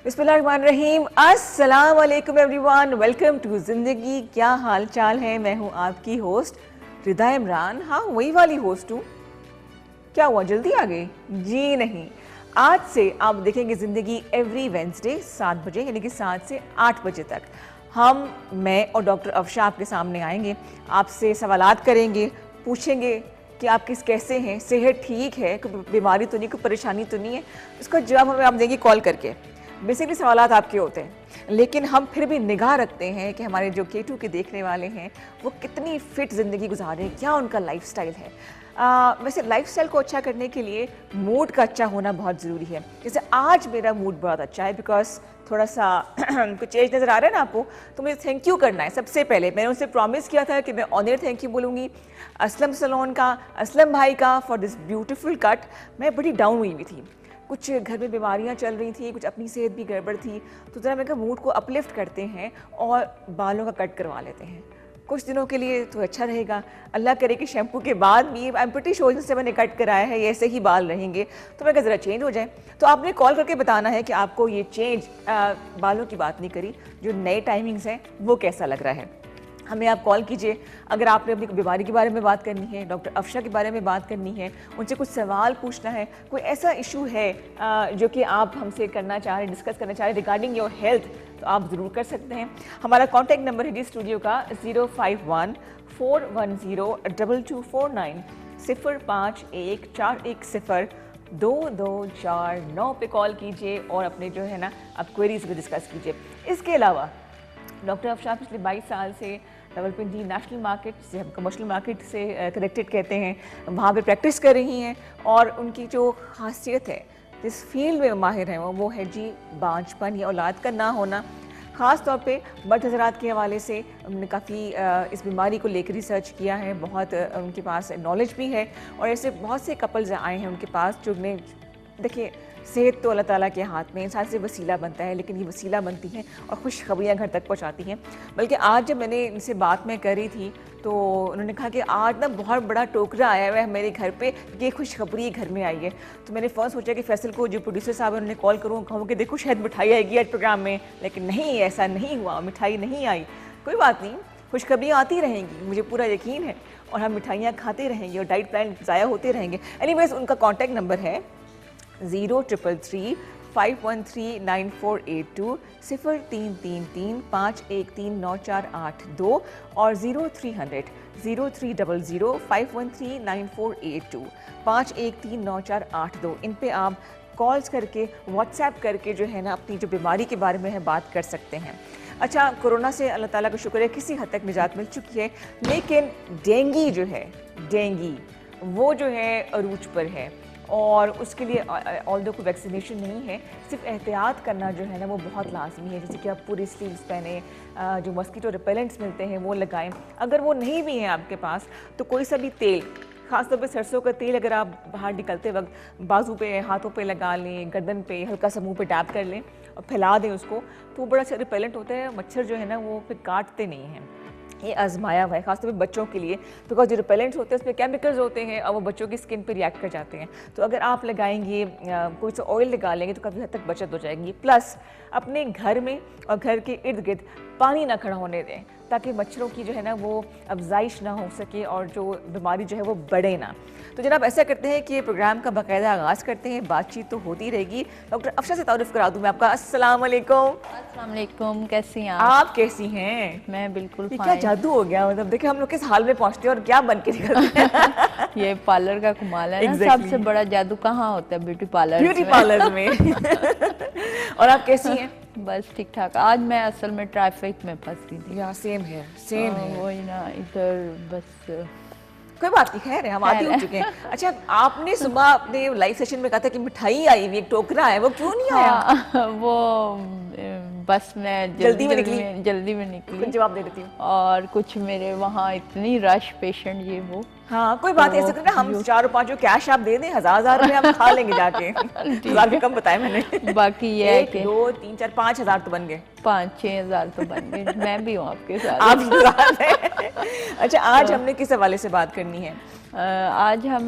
बिस्मिल्लाहिर्रहमानिर्रहीम। अस्सलाम वालेकुम एवरीवन, वेलकम टू जिंदगी। क्या हाल चाल है? मैं हूँ आपकी होस्ट रिदा इमरान। हाँ, वही वाली होस्ट हूँ। क्या हुआ, जल्दी आ गई? जी नहीं, आज से आप देखेंगे जिंदगी एवरी वेंसडे 7 बजे, यानी कि 7 से 8 बजे तक मैं और डॉक्टर अफशा आपके सामने आएंगे, आपसे सवालात करेंगे, पूछेंगे कि आप कैसे हैं, सेहत ठीक है, कोई बीमारी तो नहीं, कोई परेशानी तो नहीं है। उसका जवाब हमें आप देंगे कॉल करके। बेसिकली सवालात आपके होते हैं, लेकिन हम फिर भी निगाह रखते हैं कि हमारे जो K2 के देखने वाले हैं वो कितनी फिट ज़िंदगी गुजारे, क्या उनका लाइफस्टाइल है। वैसे लाइफस्टाइल को अच्छा करने के लिए मूड का अच्छा होना बहुत ज़रूरी है। जैसे आज मेरा मूड बहुत अच्छा है बिकॉज थोड़ा सा कुछ एज नज़र आ रहा है ना आपको, तो मुझे थैंक यू करना है। सबसे पहले मैंने उनसे प्रॉमिस किया था कि मैं ऑनर थैंक यू बोलूँगी असलम सलोन का, असलम भाई का, फॉर दिस ब्यूटीफुल कट। मैं बड़ी डाउन हुई हुई थी, कुछ घर में बीमारियां चल रही थी, कुछ अपनी सेहत भी गड़बड़ थी, तो ज़रा मैं मूड को अपलिफ्ट करते हैं और बालों का कट करवा लेते हैं कुछ दिनों के लिए, तो अच्छा रहेगा। अल्लाह करे कि शैम्पू के बाद भी आई एम प्रीटी श्योर से मैंने कट कराया है, ये ऐसे ही बाल रहेंगे, तो मैं ज़रा चेंज हो जाए। तो आपने कॉल करके बताना है कि आपको ये चेंज, बालों की बात नहीं करी, जो नए टाइमिंग्स हैं वो कैसा लग रहा है। हमें आप कॉल कीजिए अगर आपने अपनी बीमारी के बारे में बात करनी है, डॉक्टर अफशा के बारे में बात करनी है, उनसे कुछ सवाल पूछना है, कोई ऐसा इशू है जो कि आप हमसे करना चाह रहे, डिस्कस करना चाह रहे रिगार्डिंग योर हेल्थ, तो आप ज़रूर कर सकते हैं। हमारा कॉन्टैक्ट नंबर है जी स्टूडियो का 051-410-2249, 051-410-2249 पे कॉल कीजिए और अपने जो है ना आप क्वेरीज को डिस्कस कीजिए। इसके अलावा डॉक्टर अफशा पिछले 22 साल से रावलपिंडी नेशनल मार्केट से, हम कमर्शियल मार्केट से कनेक्टेड कहते हैं, वहाँ पे प्रैक्टिस कर रही हैं। और उनकी जो खासियत है, जिस फील्ड में माहिर हैं वो है जी बांझपन या औलाद का ना होना। ख़ास तौर पे मर्द हज़रात के हवाले से उन्होंने काफ़ी इस बीमारी को लेकर रिसर्च किया है, बहुत उनके पास नॉलेज भी है। और ऐसे बहुत से कपल्स आए हैं उनके पास जो उन्हें, देखिए सेहत तो अल्लाह ताला के हाथ में, इंसान से वसीला बनता है, लेकिन ये वसीला बनती हैं और खुशखबरियाँ घर तक पहुँचाती हैं। बल्कि आज जब मैंने इनसे बात में करी थी तो उन्होंने कहा कि आज ना बहुत बड़ा टोकरा आया हुआ है मेरे घर पे, ये खुशखबरी घर में आई है। तो मैंने फ़ौरन सोचा कि फैसल को, जो प्रोड्यूसर साहब है, उन्होंने कॉल करूँ, कहूँ कि देखो शायद मिठाई आएगी आज प्रोग्राम में, लेकिन नहीं, ऐसा नहीं हुआ, मिठाई नहीं आई। कोई बात नहीं, खुशखबरियाँ आती रहेंगी, मुझे पूरा यकीन है, और हम मिठाइयाँ खाते रहेंगे और डाइट प्लान ज़ाया होते रहेंगे। एनीवेज, उनका कॉन्टैक्ट नंबर है 0333-513-9482, 0333-513-9482 और 0300-513-9482, 513-9482। इन पे आप कॉल्स करके, व्हाट्सएप करके जो है ना अपनी जो बीमारी के बारे में है बात कर सकते हैं। अच्छा, कोरोना से अल्लाह ताला का शुक्र है किसी हद तक निजात मिल चुकी है, लेकिन डेंगी जो है, डेंगी वो जो है अरूज पर है, और उसके लिए ऑल्दो कोई वैक्सीनेशन नहीं है, सिर्फ एहतियात करना जो है ना वो बहुत लाजमी है। जैसे कि आप पूरी स्लीव्स पहने, जो मस्कीटो रिपेलेंट्स मिलते हैं वो लगाएं। अगर वो नहीं भी हैं आपके पास तो कोई सा भी तेल, ख़ासतौर पे सरसों का तेल, अगर आप बाहर निकलते वक्त बाजू पे, हाथों पे लगा लें, गर्दन पे हल्का सा मुँह पे टैप कर लें और फैला दें उसको, तो वो बड़ा अच्छा रिपेलेंट होता है, मच्छर जो है ना वो फिर काटते नहीं हैं। ये आजमाया हुआ है खासतौर पे बच्चों के लिए, बिकॉज जो रिपेलेंट्स होते हैं उसमें केमिकल्स होते हैं और वो बच्चों की स्किन पर रिएक्ट कर जाते हैं। तो अगर आप लगाएंगे, कोई सा ऑयल लगा लेंगे तो काफ़ी हद तक बचत हो जाएगी। प्लस अपने घर में और घर के इर्द गिर्द पानी ना खड़ा होने दें, ताकि मच्छरों की जो है ना वो अफजाइश ना हो सके और जो बीमारी जो है वो बढ़े ना। तो जनाब ऐसा करते हैं कि प्रोग्राम का बाकायदा आगाज़ करते हैं, बातचीत तो होती रहेगी। डॉक्टर अफशा से तारुफ करा दूँ मैं आपका। अस्सलाम वालेकुम। अस्सलाम वालेकुम, कैसी हैं आप कैसी हैं? मैं बिल्कुल ये क्या जादू हो गया, मतलब देखिए हम लोग किस हाल में पहुंचते हैं और क्या बन के निकलते हैं। ये पार्लर का कमाल है ना, सबसे बड़ा जादू कहाँ होता है? ब्यूटी पार्लर में। और आप कैसी हैं? बस ठीक ठाक। आज मैं असल में ट्रैफिक में फंस गई थी। या सेम है वही ना, इधर बस कोई बात नहीं, खैर है, हम आती हो चुके हैं। अच्छा, आपने सुबह अपने लाइव सेशन में कहा था कि मिठाई आई हुई, एक टोकरा है, वो क्यों नहीं आया? वो बस मैं जल्दी में निकली, जवाब दे देती हूँ। और कुछ मेरे वहाँ इतनी रश पेशेंट ये वो, हाँ कोई बात नहीं, ऐसे करना हम 4 और 5 कैश आप दे दें, 1000 रुपए हम खा लेंगे जाके। 1000 भी कम बताए मैंने। बाकी ये है 1 2 3 4 5,000 तो बन गए। 5-6 हज़ार तो बन गए। मैं भी हूँ आपके साथ। आप भी साथ हैं। अच्छा, आज हमने किस हवाले से बात करनी है? आज हम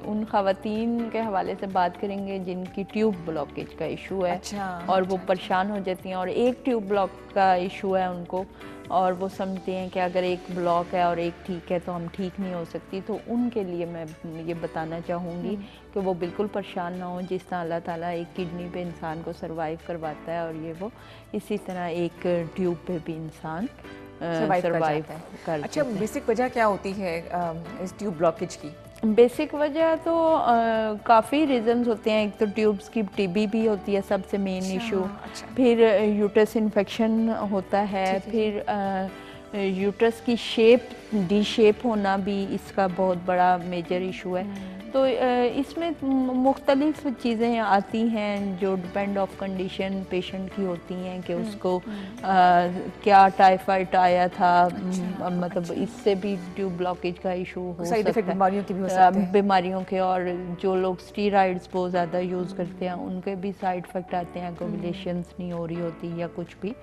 उन ख़वातीन के हवाले से बात करेंगे जिनकी ट्यूब ब्लॉकेज का इशू है। अच्छा, और वो परेशान हो जाती हैं, और एक ट्यूब ब्लॉक का इशू है उनको, और वो समझते हैं कि अगर एक ब्लॉक है और एक ठीक है तो हम ठीक नहीं हो सकती। तो उनके लिए मैं ये बताना चाहूँगी कि वो बिल्कुल परेशान ना हो। जिस तरह अल्लाह ताला एक किडनी पे इंसान को सरवाइव करवाता है, और ये वो इसी तरह एक ट्यूब पे भी इंसान सरवाइव कर। अच्छा, बेसिक वजह क्या होती है इस ट्यूब ब्लॉकेज की? बेसिक वजह तो काफ़ी रीजंस होते हैं। एक तो ट्यूब्स की टीबी भी होती है सबसे मेन इशू। फिर यूट्रस इन्फेक्शन होता है। फिर यूट्रस की शेप डी शेप होना भी इसका बहुत बड़ा मेजर इशू है। तो इसमें मुख्तलिफ चीज़ें आती हैं जो डिपेंड ऑफ कंडीशन पेशेंट की होती हैं कि उसको क्या टाइफाइड आया था। मतलब इससे भी ट्यूब ब्लॉकेज का इशू हो सकता है। बीमारियों की भी हो सकते हैं। बीमारियों के, और जो लोग स्टीरॉइड्स बहुत ज़्यादा यूज़ करते हैं उनके भी साइड इफ़ेक्ट आते हैं, कोविलेशंस नहीं हो रही होती या कुछ भी।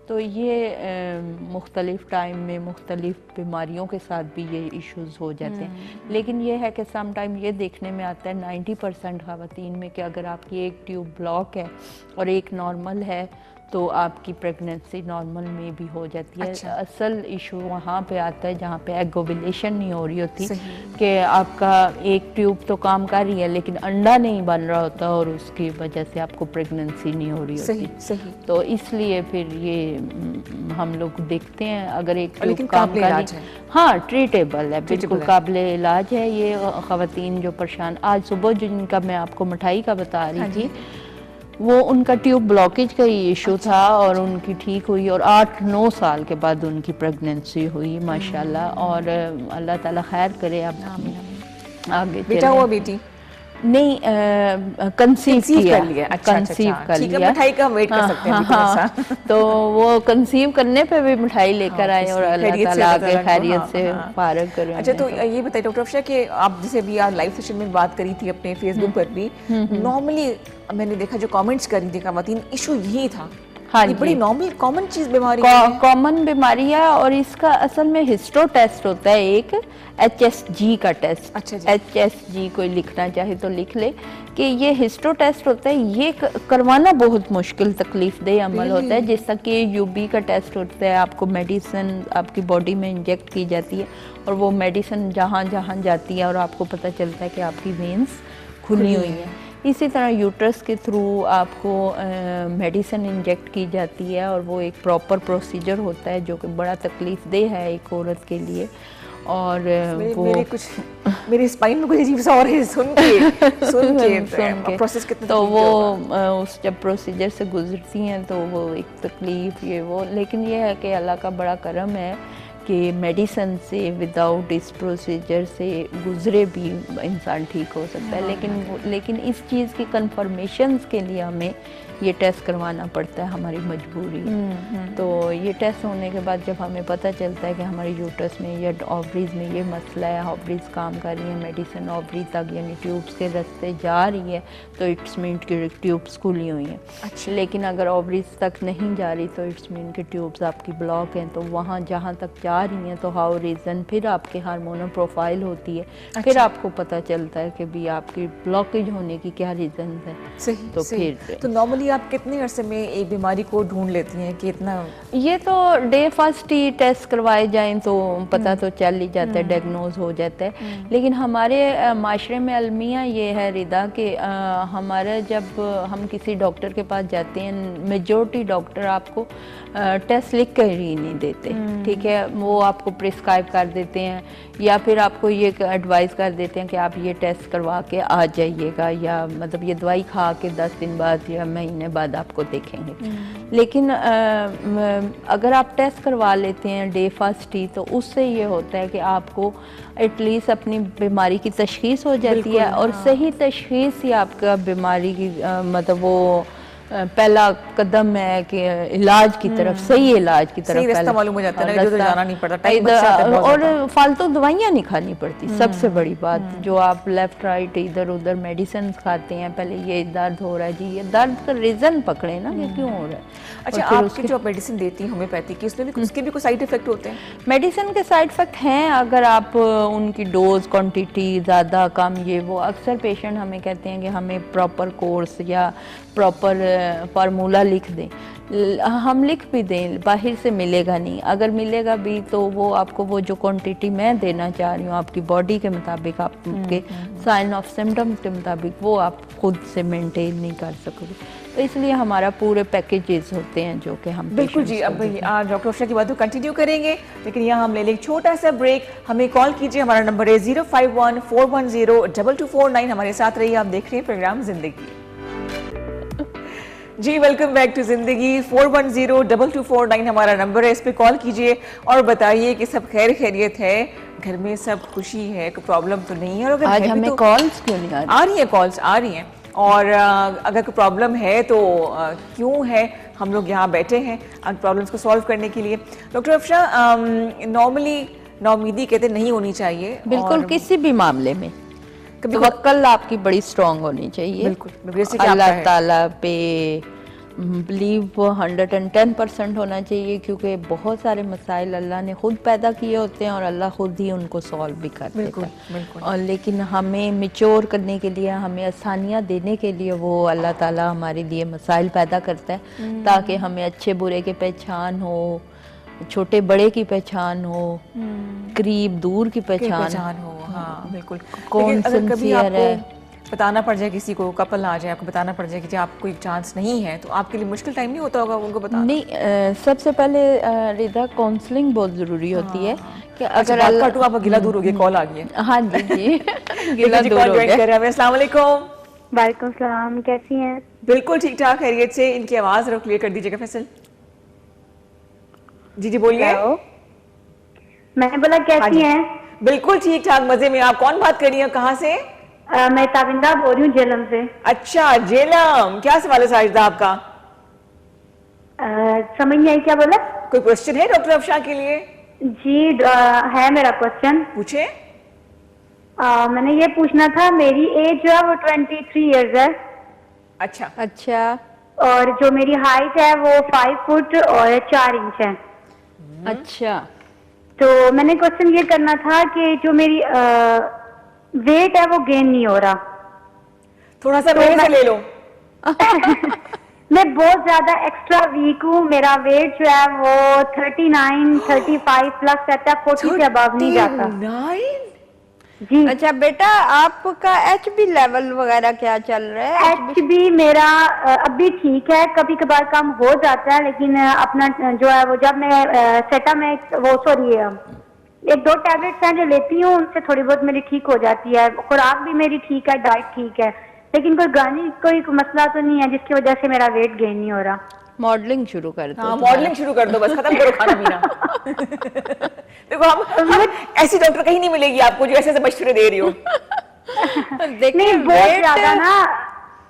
तो ये मुख्तलिफ़ टाइम में मुख्तलिफ़ बीमारियों के साथ भी ये इश्यूज़ हो जाते हैं। लेकिन ये है कि सम टाइम ये देखने में आता है 90% ख़वातीन में कि अगर आपकी एक ट्यूब ब्लॉक है और एक नॉर्मल है तो आपकी प्रेगनेंसी नॉर्मल में भी हो जाती है। अच्छा। असल इशू वहाँ पे आता है जहाँ पे एग ओव्यूलेशन नहीं हो रही होती, कि आपका एक ट्यूब तो काम कर रही है लेकिन अंडा नहीं बन रहा होता, और उसकी वजह से आपको प्रेगनेंसी नहीं हो रही होती। सही। तो इसलिए फिर ये हम लोग देखते हैं अगर एक ट्यूब काम कर रही है। हाँ, ट्रीटेबल है, बिल्कुल काबिले इलाज है। ये ख़वातीन जो परेशान, आज सुबह जिनका मैं आपको मिठाई का बता रही थी, वो उनका ट्यूब ब्लॉकेज का ही इशू था और उनकी ठीक हुई, और 8-9 साल के बाद उनकी प्रेगनेंसी हुई माशाल्लाह। और अल्लाह ताला खैर करे। अब आगे बेटा हुआ बेटी नहीं, कंसीव कर लिया। कंसीव कर लिया। मिठाई का वेट कर सकते हैं। हाँ, तो वो कंसीव करने पे भी मिठाई लेकर आए और अल्लाह ताला आगे खैरियत से फारग करें। अच्छा, तो ये बताइए डॉक्टर अफशा कि आप जैसे अभी यार लाइव सेशन में बात करी थी अपने फेसबुक पर भी, नॉर्मली मैंने देखा जो कमेंट्स करी थी ख़वातीन, इशू यही था। हाँ, ये बड़ी नॉर्मल कॉमन चीज बीमारी है, कॉमन बीमारी है। और इसका असल में हिस्टो टेस्ट होता है, एक HSG का टेस्ट। अच्छा जी। HSG कोई लिखना चाहे तो लिख ले कि ये हिस्टो टेस्ट होता है। ये करवाना बहुत मुश्किल तकलीफ दे अमल होता है। जिस तक कि UB का टेस्ट होता है, आपको मेडिसिन आपकी बॉडी में इंजेक्ट की जाती है और वो मेडिसिन जहाँ जहाँ जाती है और आपको पता चलता है कि आपकी वेन्स खुली हुई हैं। इसी तरह यूट्रस के थ्रू आपको मेडिसिन इंजेक्ट की जाती है और वो एक प्रॉपर प्रोसीजर होता है जो कि बड़ा तकलीफ दे है एक औरत के लिए। और मेरे स्पाइन में कुछ अजीब सा और है सुन के प्रोसेस कितना तो वो उस जब प्रोसीजर से गुजरती हैं तो वो एक तकलीफ ये वो। लेकिन ये है कि अल्लाह का बड़ा करम है कि मेडिसिन से विदाउट इस प्रोसीजर से गुजरे भी इंसान ठीक हो सकता है। लेकिन इस चीज़ की कंफर्मेशंस के लिए हमें ये टेस्ट करवाना पड़ता है, हमारी मजबूरी। तो ये टेस्ट होने के बाद जब हमें पता चलता है कि हमारे यूट्रस में या ओवरीज में ये मसला है, ओवरीज काम कर रही है, मेडिसिन ओवरी तक यानी ट्यूब्स के रास्ते जा रही है, तो इट्स मीन की ट्यूब्स खुली हुई हैं। अच्छा। लेकिन अगर ओवरीज तक नहीं जा रही तो इट्स मीन की ट्यूब्स आपकी ब्लॉक हैं। तो वहाँ जहाँ तक जा रही हैं तो हाउ रीज़न, फिर आपके हार्मोनल प्रोफाइल होती है। अच्छा। फिर आपको पता चलता है कि भी आपकी ब्लॉकेज होने की क्या रीज़न है। सही। तो सही। फिर तो नॉर्मली आप कितने अरसे में एक बीमारी को ढूंढ लेती हैं कि इतना? ये तो डे फर्स्ट ही टेस्ट करवाए जाएं तो पता तो चल ही जाता है, डायग्नोज हो जाता है। लेकिन हमारे माशरे में अलमिया ये है रिदा कि हमारा जब हम किसी डॉक्टर के पास जाते हैं, मेजॉरिटी डॉक्टर आपको टेस्ट लिख कर ही नहीं देते। ठीक है, वो आपको प्रिस्क्राइब कर देते हैं या फिर आपको ये एडवाइस कर देते हैं कि आप ये टेस्ट करवा के आ जाइएगा, या मतलब ये दवाई खा के 10 दिन बाद या महीने बाद आपको देखेंगे। लेकिन अगर आप टेस्ट करवा लेते हैं डे फर्स्ट ही, तो उससे ये होता है कि आपको एटलीस्ट अपनी बीमारी की तशखीस हो जाती है। और सही तशखीस ही आपका बीमारी की मतलब वो पहला कदम है कि इलाज की तरफ, सही इलाज की तरफ सही रास्ता पहले- मालूम हो जाता है ना, हाँ, जो तो रास्ता- जाना नहीं पड़ता, टाइम बच जाता है बहुत और ज़्यादा। फालतू दवाइयाँ नहीं खानी पड़ती, सबसे बड़ी बात। जो आप लेफ्ट राइट इधर उधर मेडिसिन खाते हैं, पहले ये दर्द हो रहा है जी, ये दर्द का रीजन पकड़े ना कि क्यों हो रहा है। अच्छा, और फिर आपकी उसके- जो मेडिसिन देती हैं होम्योपैथी की, उसमें भी उसके भी कोई साइड इफेक्ट होते हैं? मेडिसिन के साइड इफ़ेक्ट हैं, अगर आप उनकी डोज क्वांटिटी ज़्यादा कम ये वो, अक्सर पेशेंट हमें कहते हैं कि हमें प्रॉपर कोर्स या प्रॉपर फार्मूला लिख दें। हम लिख भी दें, बाहर से मिलेगा नहीं, अगर मिलेगा भी तो वो आपको वो जो क्वांटिटी मैं देना चाह रही हूँ आपकी बॉडी के मुताबिक, आपके साइन ऑफ सिम्टम्स के मुताबिक, वो आप खुद से मेंटेन नहीं कर सकोगे। तो इसलिए हमारा पूरे पैकेजेस होते हैं जो कि हम बिल्कुल patients जी। को अब देते हैं। आज डॉक्टर उषा की बात तो कंटिन्यू करेंगे, लेकिन यहाँ हम ले लें एक छोटा सा ब्रेक। हमें कॉल कीजिए, हमारा नंबर है 051-410-2249। हमारे साथ रहिए, आप देख रहे हैं प्रोग्राम जिंदगी। जी, वेलकम बैक टू जिंदगी। 410-2249 हमारा नंबर है, इस पे कॉल कीजिए और बताइए कि सब खैर खैरियत है, घर में सब खुशी है, कोई प्रॉब्लम तो नहीं है। और अगर आज है भी हमें तो कॉल्स क्यों नहीं आ रही? आ रही है, कॉल्स आ रही हैं। और अगर कोई प्रॉब्लम है तो क्यों है, हम लोग यहाँ बैठे हैं प्रॉब्लम्स को सॉल्व करने के लिए। डॉक्टर अफशा, नॉर्मली नाउमीदी कहते नहीं होनी चाहिए, बिल्कुल, और किसी भी मामले में कभी तवक्कल आपकी बड़ी स्ट्रांग होनी चाहिए। बिल्कुल, जैसे कि आपका अल्लाह है। ताला पे बिलीव 110% होना चाहिए, क्योंकि बहुत सारे मसाइल अल्लाह ने खुद पैदा किए होते हैं और अल्लाह खुद ही उनको सॉल्व भी कर देता बिल्कुल, है। बिल्कुल। और लेकिन हमें मिच्योर करने के लिए, हमें आसानियाँ देने के लिए वो अल्लाह ताला हमारे लिए मसाइल पैदा करता है, ताकि हमें अच्छे बुरे की पहचान हो, छोटे बड़े की पहचान हो, करीब दूर की पहचान हो। हाँ, बिल्कुल। कौन लेकिन अगर कभी sincere आपको है। बताना पड़ जाए, किसी को कपल आ जाए, आपको बताना पड़ जाए कि जी आपको एक चांस नहीं है, तो आपके लिए मुश्किल टाइम नहीं होता होगा उनको बताना? नहीं, सबसे पहले रिदा काउंसलिंग बहुत ज़रूरी होती है कि अच्छा, अगर बात काटूं, आपका गिला दूर हो गया, कॉल आ गई है। हाँ जी जी गिला जी, दूर कॉल हो ज्वाइन गया। कर रहे हैं। अस्सलाम वालेकुम। वालेकुम सलाम, कैसी हैं? बिल्कुल ठीक ठाक, खैरियत से। इनकी आवाज़ जरा क्लियर कर दीजिएगा फैसल। जी जी, बोलिए। हेलो, मैंने बोला हाँ कैसी जी। हैं? बिल्कुल ठीक ठाक, मजे में। आप कौन बात कर रही हैं, कहाँ से? मैं ताबिंदा बोल रही हूँ जेलम से। अच्छा, जेलम, क्या सवाल है साजिदा आपका? समझ नहीं आई क्या बोला? कोई क्वेश्चन है डॉक्टर अफशा के लिए? जी, है मेरा क्वेश्चन। पूछे। मैंने ये पूछना था, मेरी एज जो है वो 23 इयर्स है, अच्छा, अच्छा और जो मेरी हाइट है वो 5 फुट और 4 इंच है। अच्छा तो मैंने क्वेश्चन ये करना था कि जो मेरी वेट है वो गेन नहीं हो रहा। थोड़ा सा तो मेरे से मैं- ले लो। मैं बहुत ज्यादा एक्स्ट्रा वीक हूँ, मेरा वेट जो है वो 39, 35 प्लस रहता है, 40 से अबव नहीं जाता 39? जी। अच्छा बेटा, आपका HB लेवल वगैरह क्या चल रहा है? HB मेरा अभी ठीक है, कभी कभार कम हो जाता है, लेकिन अपना जो है वो जब मैं सेटा में वो सॉरी 1-2 टैबलेट्स हैं जो लेती हूँ, उनसे थोड़ी बहुत मेरी ठीक हो जाती है। खुराक भी मेरी ठीक है, डाइट ठीक है, लेकिन कोई मसला तो नहीं है जिसकी वजह से मेरा वेट गेन नहीं हो रहा। मॉडलिंग शुरू कर दो। हाँ, मॉडलिंग शुरू कर दो, बस खत्म करो खाना पीना। देखो, हम ऐसी डॉक्टर कहीं नहीं मिलेगी आपको जो ऐसे ऐसे मशवरे दे रही हो। देखिए नहीं, बहुत weight- ज्यादा ना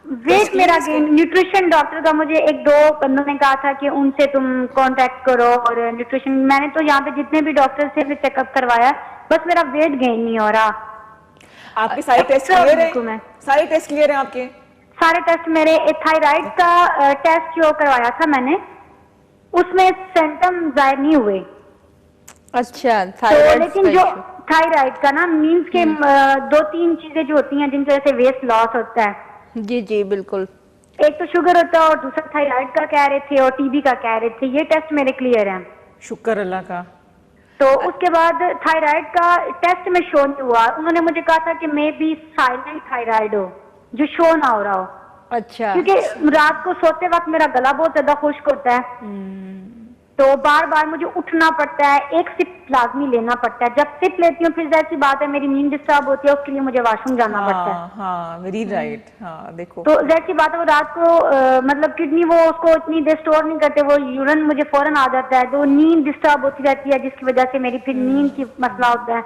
वेट तो मेरा इसके- गेन। न्यूट्रिशन डॉक्टर का मुझे 1-2 बंदों ने कहा था कि उनसे तुम कांटेक्ट करो, और न्यूट्रिशन मैंने तो यहाँ पे जितने भी डॉक्टर से भी चेकअप करवाया, बस मेरा वेट गेन नहीं हो रहा। आपके सारे टेस्ट अच्छा, क्लियर बिल्कुल है? मैं। सारे टेस्ट क्लियर है आपके? सारे टेस्ट मेरे, थायराइड का टेस्ट जो करवाया था मैंने, उसमें सिम्टम जाहिर नहीं हुए। अच्छा, तो थायराइड लेकिन जो थायराइड का ना मीन्स के 2-3 चीजें जो होती हैं जिनकी वजह से वेट लॉस होता है। जी जी बिल्कुल। एक तो शुगर होता है और दूसरा थायराइड का कह रहे थे और टीबी का कह रहे थे। ये टेस्ट मेरे क्लियर हैं। शुक्र अल्लाह का। तो उसके बाद थायराइड का टेस्ट में शो नहीं हुआ। उन्होंने मुझे कहा था कि मे बी साइलेंट थायराइड हो, जो शो ना हो रहा हो, अच्छा क्योंकि रात को सोते वक्त मेरा गला बहुत ज्यादा खुश्क होता है, तो बार बार मुझे उठना पड़ता है, एक सिप लाजमी लेना पड़ता है। जब सिप लेती हूँ फिर जैसी बात है मेरी नींद डिस्टर्ब होती है, उसके लिए मुझे वॉशरूम जाना पड़ता है। हाँ हाँ, वेरी राइट। हाँ, देखो, तो जैसी बात है वो रात को मतलब किडनी वो उसको इतनी देर स्टोर नहीं करते, वो यूरिन मुझे फौरन आ जाता है, तो नींद डिस्टर्ब होती रहती है, जिसकी वजह से मेरी फिर नींद की मसला होता है।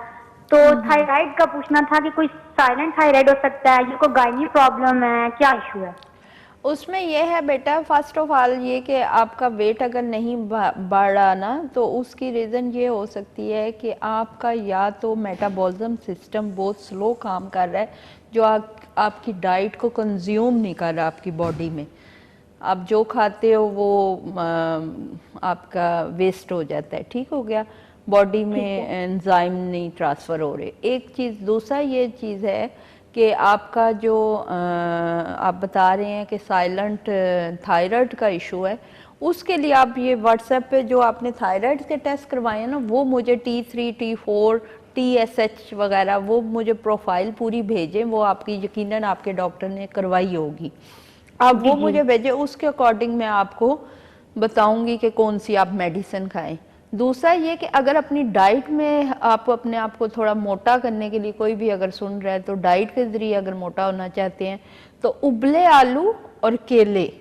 तो थायराइड का पूछना था कि कोई साइलेंट थायराइड हो सकता है, ये कोई गायनी प्रॉब्लम है, क्या इशू है? उसमें ये है बेटा, फर्स्ट ऑफ ऑल ये कि आपका वेट अगर नहीं बढ़ा ना, तो उसकी रीज़न ये हो सकती है कि आपका या तो मेटाबॉलिज्म सिस्टम बहुत स्लो काम कर रहा है, जो आपकी डाइट को कंज्यूम नहीं कर रहा आपकी बॉडी में। आप जो खाते हो वो आपका वेस्ट हो जाता है, ठीक हो गया, बॉडी में एंजाइम नहीं ट्रांसफ़र हो रहे। एक चीज़, दूसरा ये चीज़ है कि आपका जो आप बता रहे हैं कि साइलेंट थायराइड का इशू है, उसके लिए आप ये व्हाट्सएप पे जो आपने थायराइड के टेस्ट करवाए हैं ना, वो मुझे T3, T4, TSH वगैरह वो मुझे प्रोफाइल पूरी भेजें, वो आपकी यकीनन आपके डॉक्टर ने करवाई होगी, आप वो मुझे भेजें, उसके अकॉर्डिंग मैं आपको बताऊंगी कि कौन सी आप मेडिसिन खाएं। दूसरा ये कि अगर अपनी डाइट में आप अपने आप को थोड़ा मोटा करने के लिए, कोई भी अगर सुन रहा है तो डाइट के जरिए अगर मोटा होना चाहते हैं तो उबले आलू और केले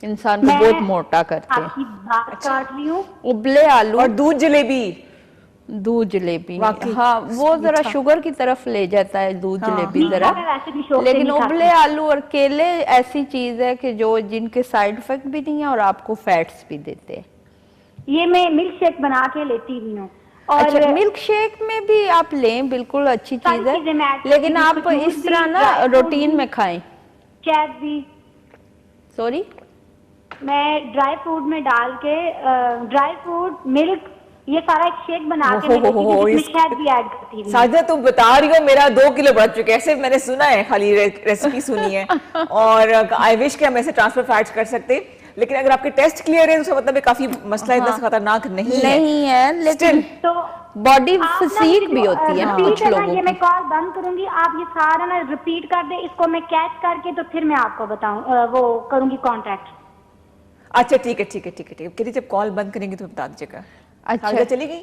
इंसान को बहुत मोटा करते हैं। आपकी बात काट रही हूँ। उबले आलू और दूध जलेबी, हाँ वो जरा शुगर की तरफ ले जाता है दूध जलेबी जरा, लेकिन उबले आलू और केले ऐसी चीज है कि जो जिनके साइड इफेक्ट भी नहीं है और आपको फैट्स भी देते हैं। ये मैं मिल्क शेक बना के लेती भी हूँ। और अच्छा, मिल्क शेक में भी आप लें, बिल्कुल अच्छी चीज है, लेकिन आप इस तरह ना रूटीन में खाएं। शहद भी, सॉरी, मैं ड्राई फ्रूट में डाल के ड्राई फ्रूट, मिल्क, ये सारा एक शेक बना के मैं लेती हूँ, जिसमें शहद भी ऐड करती हूँ। साजिदा तुम बता रही हो मेरा 2 किलो बढ़ चुका है, ऐसे मैंने सुना है, खाली रेसिपी सुनी है और आई विश कि हम ऐसे ट्रांसफर फैट्स कर सकते, लेकिन अगर आपके टेस्ट क्लियर है तो उसका मतलब काफी मसला इतना खतरनाक नहीं है, लेकिन तो बॉडी फसीक भी होती है ना कुछ लोगों ये की। मैं कॉल बंद करूंगी, आप ये सारा ना रिपीट कर दे, इसको मैं कैच करके तो फिर मैं आपको बताऊं, वो करूंगी कॉन्टैक्ट। अच्छा ठीक है, करिए जब कॉल बंद करेंगे तो बता दीजिएगा। अच्छा, चली गई?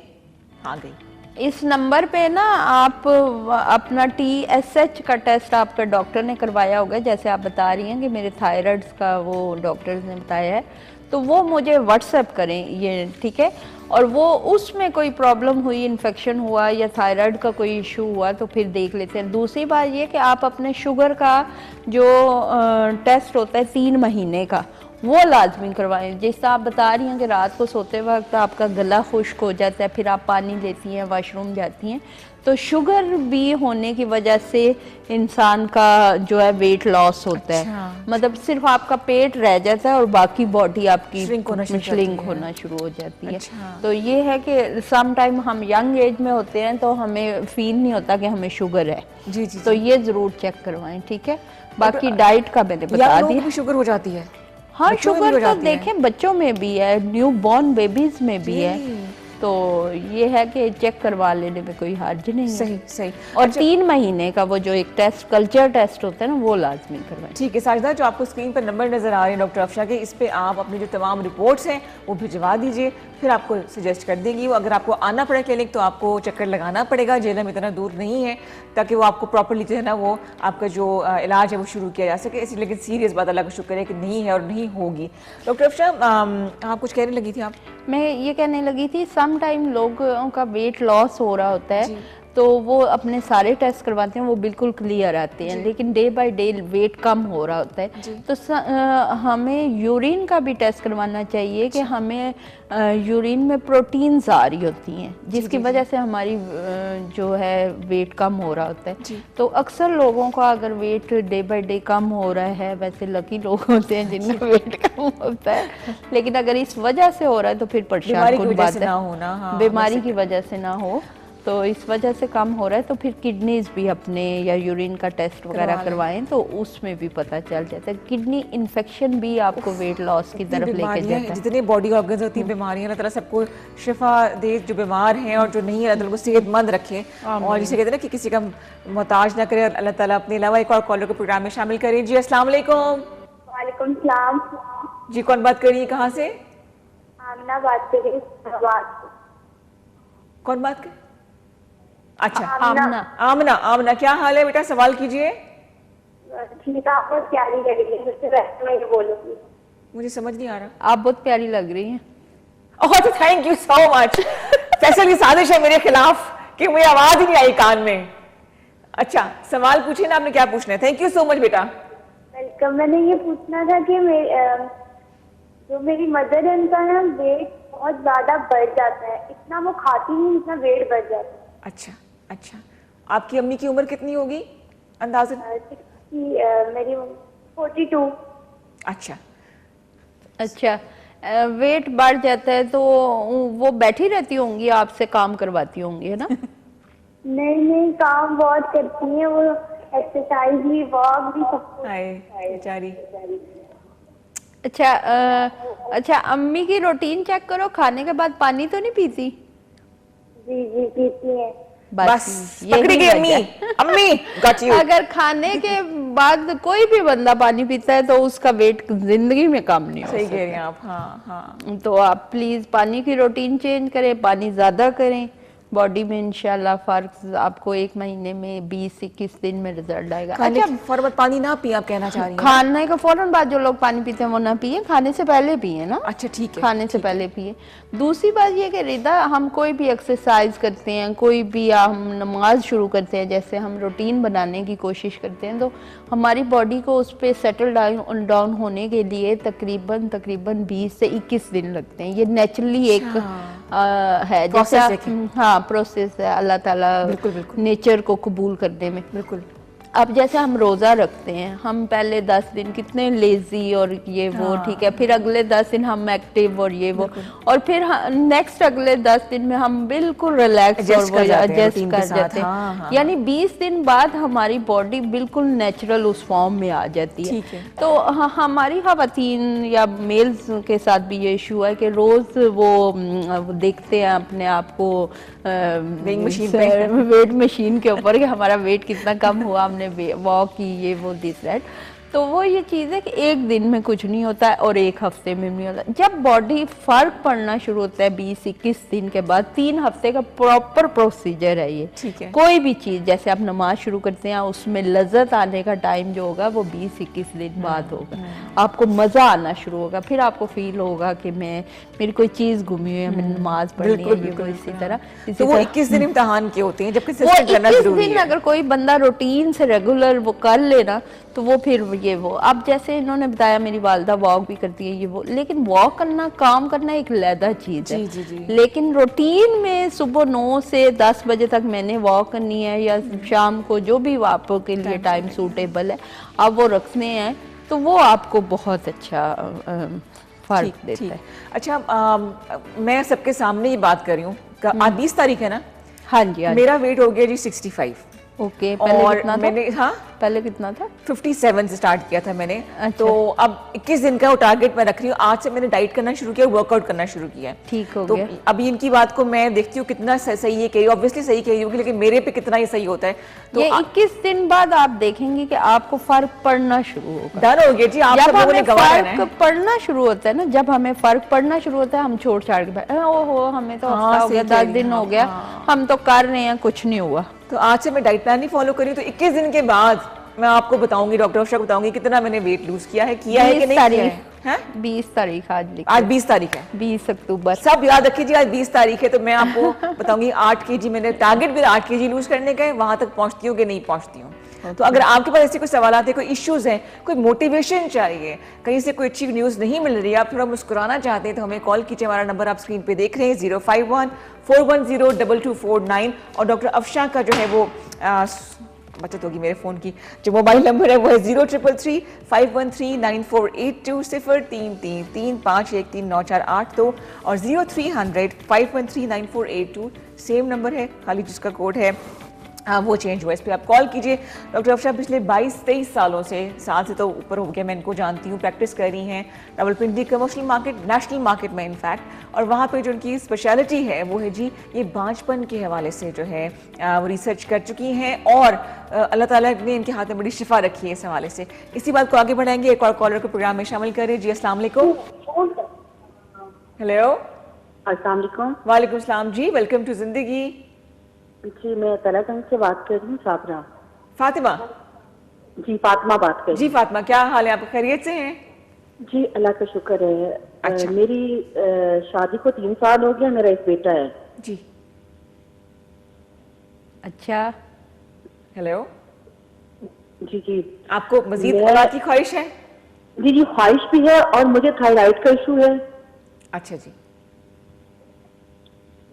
हाँ गई। इस नंबर पे ना आप अपना TSH का टेस्ट आपका डॉक्टर ने करवाया होगा, जैसे आप बता रही हैं कि मेरे थायराइड्स का वो डॉक्टर ने बताया है, तो वो मुझे व्हाट्सएप करें ये, ठीक है, और वो उसमें कोई प्रॉब्लम हुई, इन्फेक्शन हुआ या थायराइड का कोई इशू हुआ तो फिर देख लेते हैं। दूसरी बात ये कि आप अपने शुगर का जो टेस्ट होता है 3 महीने का, वो लाजमी करवाएं। जैसा आप बता रही हैं कि रात को सोते वक्त आपका गला खुश्क हो जाता है, फिर आप पानी लेती हैं, वॉशरूम जाती हैं, तो शुगर भी होने की वजह से इंसान का जो है वेट लॉस होता है। मतलब सिर्फ आपका पेट रह जाता है और बाकी बॉडी आपकी श्रिंक होना शुरू हो जाती है। तो ये है कि सम टाइम हम यंग एज में होते हैं तो हमें फील नहीं होता कि हमें शुगर है। जी। तो ये जरूर चेक करवाएं, ठीक है। बाकी डाइट का मैंने बता दिया। शुगर हो जाती है? हाँ, शुगर तो देखें बच्चों में भी है, न्यू बॉर्न बेबीज में भी है, तो ये है कि चेक करवा लेने में कोई हर्ज नहीं है। सही। और 3 महीने का वो जो एक टेस्ट, कल्चर टेस्ट होता है ना, वो लाजमी करवाएं। ठीक है साजिदा, जो आपको स्क्रीन पर नंबर नजर आ रहे हैं डॉक्टर अफशा के, इस पे आप अपनी जो तमाम रिपोर्ट्स हैं वो भिजवा दीजिए, फिर आपको सजेस्ट कर देंगी वो। अगर आपको आना पड़े क्लिनिक तो आपको चक्कर लगाना पड़ेगा, जेलम इतना दूर नहीं है, ताकि वो आपको प्रॉपरली जो है ना वो आपका जो इलाज है वो शुरू किया जा सके। इसलिए लेकिन सीरियस बात अल्लाह का शुक्र है कि नहीं है और नहीं होगी। डॉक्टर अफशा, आप कुछ कहने लगी थी? आप? मैं ये कहने लगी थी, सम टाइम लोगों का वेट लॉस हो रहा होता है तो वो अपने सारे टेस्ट करवाते हैं, वो बिल्कुल क्लियर आते हैं, लेकिन डे बाय डे वेट कम हो रहा होता है। तो हमें यूरिन का भी टेस्ट करवाना चाहिए कि हमें यूरिन में प्रोटीन्स आ रही होती हैं, जिसकी वजह से हमारी जो है वेट कम हो रहा होता है। तो अक्सर लोगों का अगर वेट डे बाय डे कम हो रहा है, वैसे लकी लोग होते हैं जिनका वेट कम होता है, लेकिन अगर इस वजह से हो रहा है तो फिर परेशान कौन बात है, बीमारी की वजह से ना हो, तो इस वजह से कम हो रहा है तो फिर किडनीज भी अपने या यूरिन का टेस्ट वगैरह करवाएं, तो उसमें भी पता चल जाता है। किडनी इन्फेक्शन भी आपको वेट लॉस की तरफ लेके जाता है। जितने बॉडी ऑर्गन्स होती हैं, बीमारियां, अल्लाह ताला सबको शिफा दे, जो बीमार हैं और जो नहीं है, अल्लाह ताला को सेहतमंद रखे, और जिसे कहते हैं ना कि किसी का मोहताज ना करे, अल्लाह ताला अपने अलावा एक और कॉलर को प्रोग्राम में शामिल करें। जी अस्सलाम वालेकुम। वालेकुम सलाम। जी, कौन बात कर रही है, कहाँ से? आमना बात कर रही हूँ। कौन बात कर? अच्छा, आमना। क्या हाल है बेटा? सवाल कीजिए। ठीक, आप बहुत प्यारी लग रही है, उससे वैसे मैं ये बोलूंगी। मुझे समझ नहीं आ रहा। आप बहुत प्यारी लग रही हैं। ओह, तो thank you so much. Faisal की साजिश है मेरे खिलाफ कि मुझे आवाज ही नहीं आई कान में। अच्छा, सवाल पूछिए ना, आपने क्या पूछना है? थैंक यू सो मच बेटा। वेलकम। मैंने ये पूछना था कि जो मेरी मदर है उनका ना वेट बहुत ज्यादा बढ़ जाता है, इतना वो खाती नहीं इतना वेट बढ़ जाता है। अच्छा अच्छा, आपकी अम्मी की उम्र कितनी होगी अंदाजन? मेरी 42। अच्छा, अच्छा, वेट बढ़ जाता है तो वो बैठी रहती होंगी, आपसे काम करवाती होंगी, है ना? नहीं नहीं, काम बहुत करती है वो, एक्सरसाइज भी, वॉक भी, सब कुछ। हाय बेचारी। अच्छा, अच्छा, अम्मी की रूटीन चेक करो, खाने के बाद पानी तो नहीं पीती? जी जी पीती है। बस यही पकड़ी गई अम्मी। वजह। अम्मी गॉट यू। अगर खाने के बाद कोई भी बंदा पानी पीता है तो उसका वेट जिंदगी में कम नहीं हो सही कह रही हैं सकता। आप। हाँ हाँ, तो आप प्लीज पानी की रूटीन चेंज करें, पानी ज्यादा करें, बॉडी में इंशाल्लाह फर्क आपको 1 महीने में 20-21 दिन में रिजल्ट आएगा। खाने अच्छा, के फौरन पानी ना पिए, आप कहना चाह रही हैं? खाने के फौरन बाद जो लोग पानी पीते हैं वो ना पिए, खाने से पहले पिए ना। अच्छा ठीक है, खाने से पहले पिए। दूसरी बात ये कि रिदा, हम कोई भी एक्सरसाइज करते हैं, कोई भी हम नमाज शुरू करते हैं, जैसे हम रूटीन बनाने की कोशिश करते हैं, तो हमारी बॉडी को उस पर सेटल डाउन होने के लिए तकरीबन 20 से 21 दिन लगते हैं। ये नेचुरली एक है, जैसे Process है कि? हाँ, प्रोसेस है, अल्लाह ताला बिल्कुल बिल्कुल नेचर को कबूल करने में। बिल्कुल। अब जैसे हम रोज़ा रखते हैं, हम पहले 10 दिन कितने लेजी और ये वो, ठीक है, फिर अगले 10 दिन हम एक्टिव और ये वो, और फिर नेक्स्ट अगले 10 दिन में हम बिल्कुल रिलैक्स और वो एडजस्ट कर जाते हैं। हाँ, हाँ, यानी 20 दिन बाद हमारी बॉडी बिल्कुल नेचुरल उस फॉर्म में आ जाती है। ठीक है। तो हमारी खवातीन या मेल्स के साथ भी ये इशू है कि रोज़ वो देखते हैं अपने आप को वेइंग मशीन पे, वेट मशीन के ऊपर कि हमारा वेट कितना कम हुआ, हमने वॉक की, ये वो दिस दैट। तो वो ये चीज़ है कि एक दिन में कुछ नहीं होता है और एक हफ्ते में नहीं होता। जब बॉडी फर्क पड़ना शुरू होता है 20-21 दिन के बाद, 3 हफ्ते का प्रॉपर प्रोसीजर है ये। ठीक है। कोई भी चीज़ जैसे आप नमाज शुरू करते हैं, उसमें लज्जत आने का टाइम जो होगा वो 20-21 दिन बाद होगा। आपको मज़ा आना शुरू होगा, फिर आपको फील होगा कि मेरी कोई चीज़ घूमी हुई है, मैंने नमाज पढ़नी है, ये वो इसी तरह। तो वो 21 दिन इम्तिहान के होते हैं, जबकि वो सिस्टम करना 21 जरूरी दिन है। अगर कोई बंदा रूटीन से रेगुलर वो कर लेना तो वो फिर ये वो, अब जैसे इन्होंने बताया मेरी वालदा वॉक भी करती है, ये वो, लेकिन वॉक करना, काम करना एक लैदा चीज़ है। जी जी जी। लेकिन रूटीन में सुबह 9 से 10 बजे तक मैंने वॉक करनी है, या शाम को जो भी आपके लिए टाइम सूटेबल है आप वो रखने हैं, तो वो आपको बहुत अच्छा फर्क देता है। अच्छा, मैं सबके सामने ये बात कर रही हूँ, आज 20 तारीख है ना? हाँ जी, हाँ जी। मेरा वेट हो गया जी 65। ओके, पहले और कितना था? मैंने, हाँ, पहले कितना था? 57 से स्टार्ट किया था मैंने। अच्छा। तो अब 21 दिन का वो टारगेट मैं रख रही हूँ। आज से मैंने डाइट करना शुरू किया, वर्कआउट करना शुरू किया है। ठीक हो तो गया। अभी इनकी बात को मैं देखती हूँ कितना सही है, कह रही ऑब्वियसली सही कह रही होगी, लेकिन मेरे पे कितना ये सही होता है। तो ये 21 दिन बाद आप देखेंगे कि आपको फर्क पड़ना शुरू होगा। डन हो गया जी, आप सब जब लोगों ने हमें गवा देना है। फर्क पड़ना शुरू होता है ना, जब हमें फर्क पड़ना शुरू होता है, हम छोड़ छाड़ के ओहो हमें तो हाँ, हफ्ता हो गया, सही कह 10 रही दिन हैं, हो गया, हाँ। हम तो कर रहे हैं, कुछ नहीं हुआ। तो आज से मैं डाइट प्लान नहीं फॉलो करी, तो 21 दिन के बाद मैं आपको बताऊंगी, डॉक्टर अफशा को बताऊंगी कितना मैंने वेट लूज किया है कि नहीं किया है। 20 तारीख आज लिखी, आज 20 तारीख है, 20 अक्टूबर। सब याद रखिए जी, आज 20 तारीख है। तो मैं आपको बताऊंगी 8 kg, मैंने टारगेट भी 8 kg लूज करने का है, वहां तक पहुंचती हूँ कि नहीं पहुंचती हूँ। तो अगर आपके पास ऐसे कोई सवाल आते हैं, कोई इश्यूज हैं, कोई मोटिवेशन चाहिए, कहीं से कोई अच्छी न्यूज़ नहीं मिल रही है, आप थोड़ा मुस्कुराना चाहते हैं, तो हमें कॉल कीजिए। हमारा नंबर आप स्क्रीन पे देख रहे हैं, 051-410-2249। और डॉक्टर अफशा का जो है वो बचत होगी मेरे फ़ोन की, जो मोबाइल नंबर है वो है 0333-513-9482, 0333-513-9482 और 0300-513-9482 सेम नंबर है, खाली जिसका कोड है वो चेंज हुआ, इस पर आप कॉल कीजिए। डॉक्टर अफशा पिछले 22-23 सालों से, साल से तो ऊपर हो गया, मैं इनको जानती हूँ, प्रैक्टिस कर रही हैं Rawalpindi commercial market, national market में इनफैक्ट। और वहाँ पे जो उनकी स्पेशलिटी है वो है जी ये बांझपन के हवाले से जो है वो रिसर्च कर चुकी हैं, और अल्लाह ताला ने इनके हाथ में बड़ी शिफा रखी है इस हवाले से। इसी बात को आगे बढ़ाएंगे, एक और कॉलर को प्रोग्राम में शामिल करें। जी अस्सलाम वालेकुम। हेलो, अस्सलाम वालेकुम। वालेकुम सलाम जी, वेलकम टू जिंदगी। जी मैं तलागंज से बात कर रही हूँ, साबरा। फातिमा जी फातिमा बात कर रही जी। फातिमा, क्या हाल है, आप खैरियत से हैं? हूँ। जी अल्लाह का शुक्र है। अच्छा। मेरी शादी को 3 साल हो गया, मेरा एक बेटा है। जी। अच्छा, हेलो, जी जी आपको मजीद मैं- औलाद की ख्वाहिश है? जी जी, ख्वाहिश भी है और मुझे थायराइड का इशू है अच्छा जी।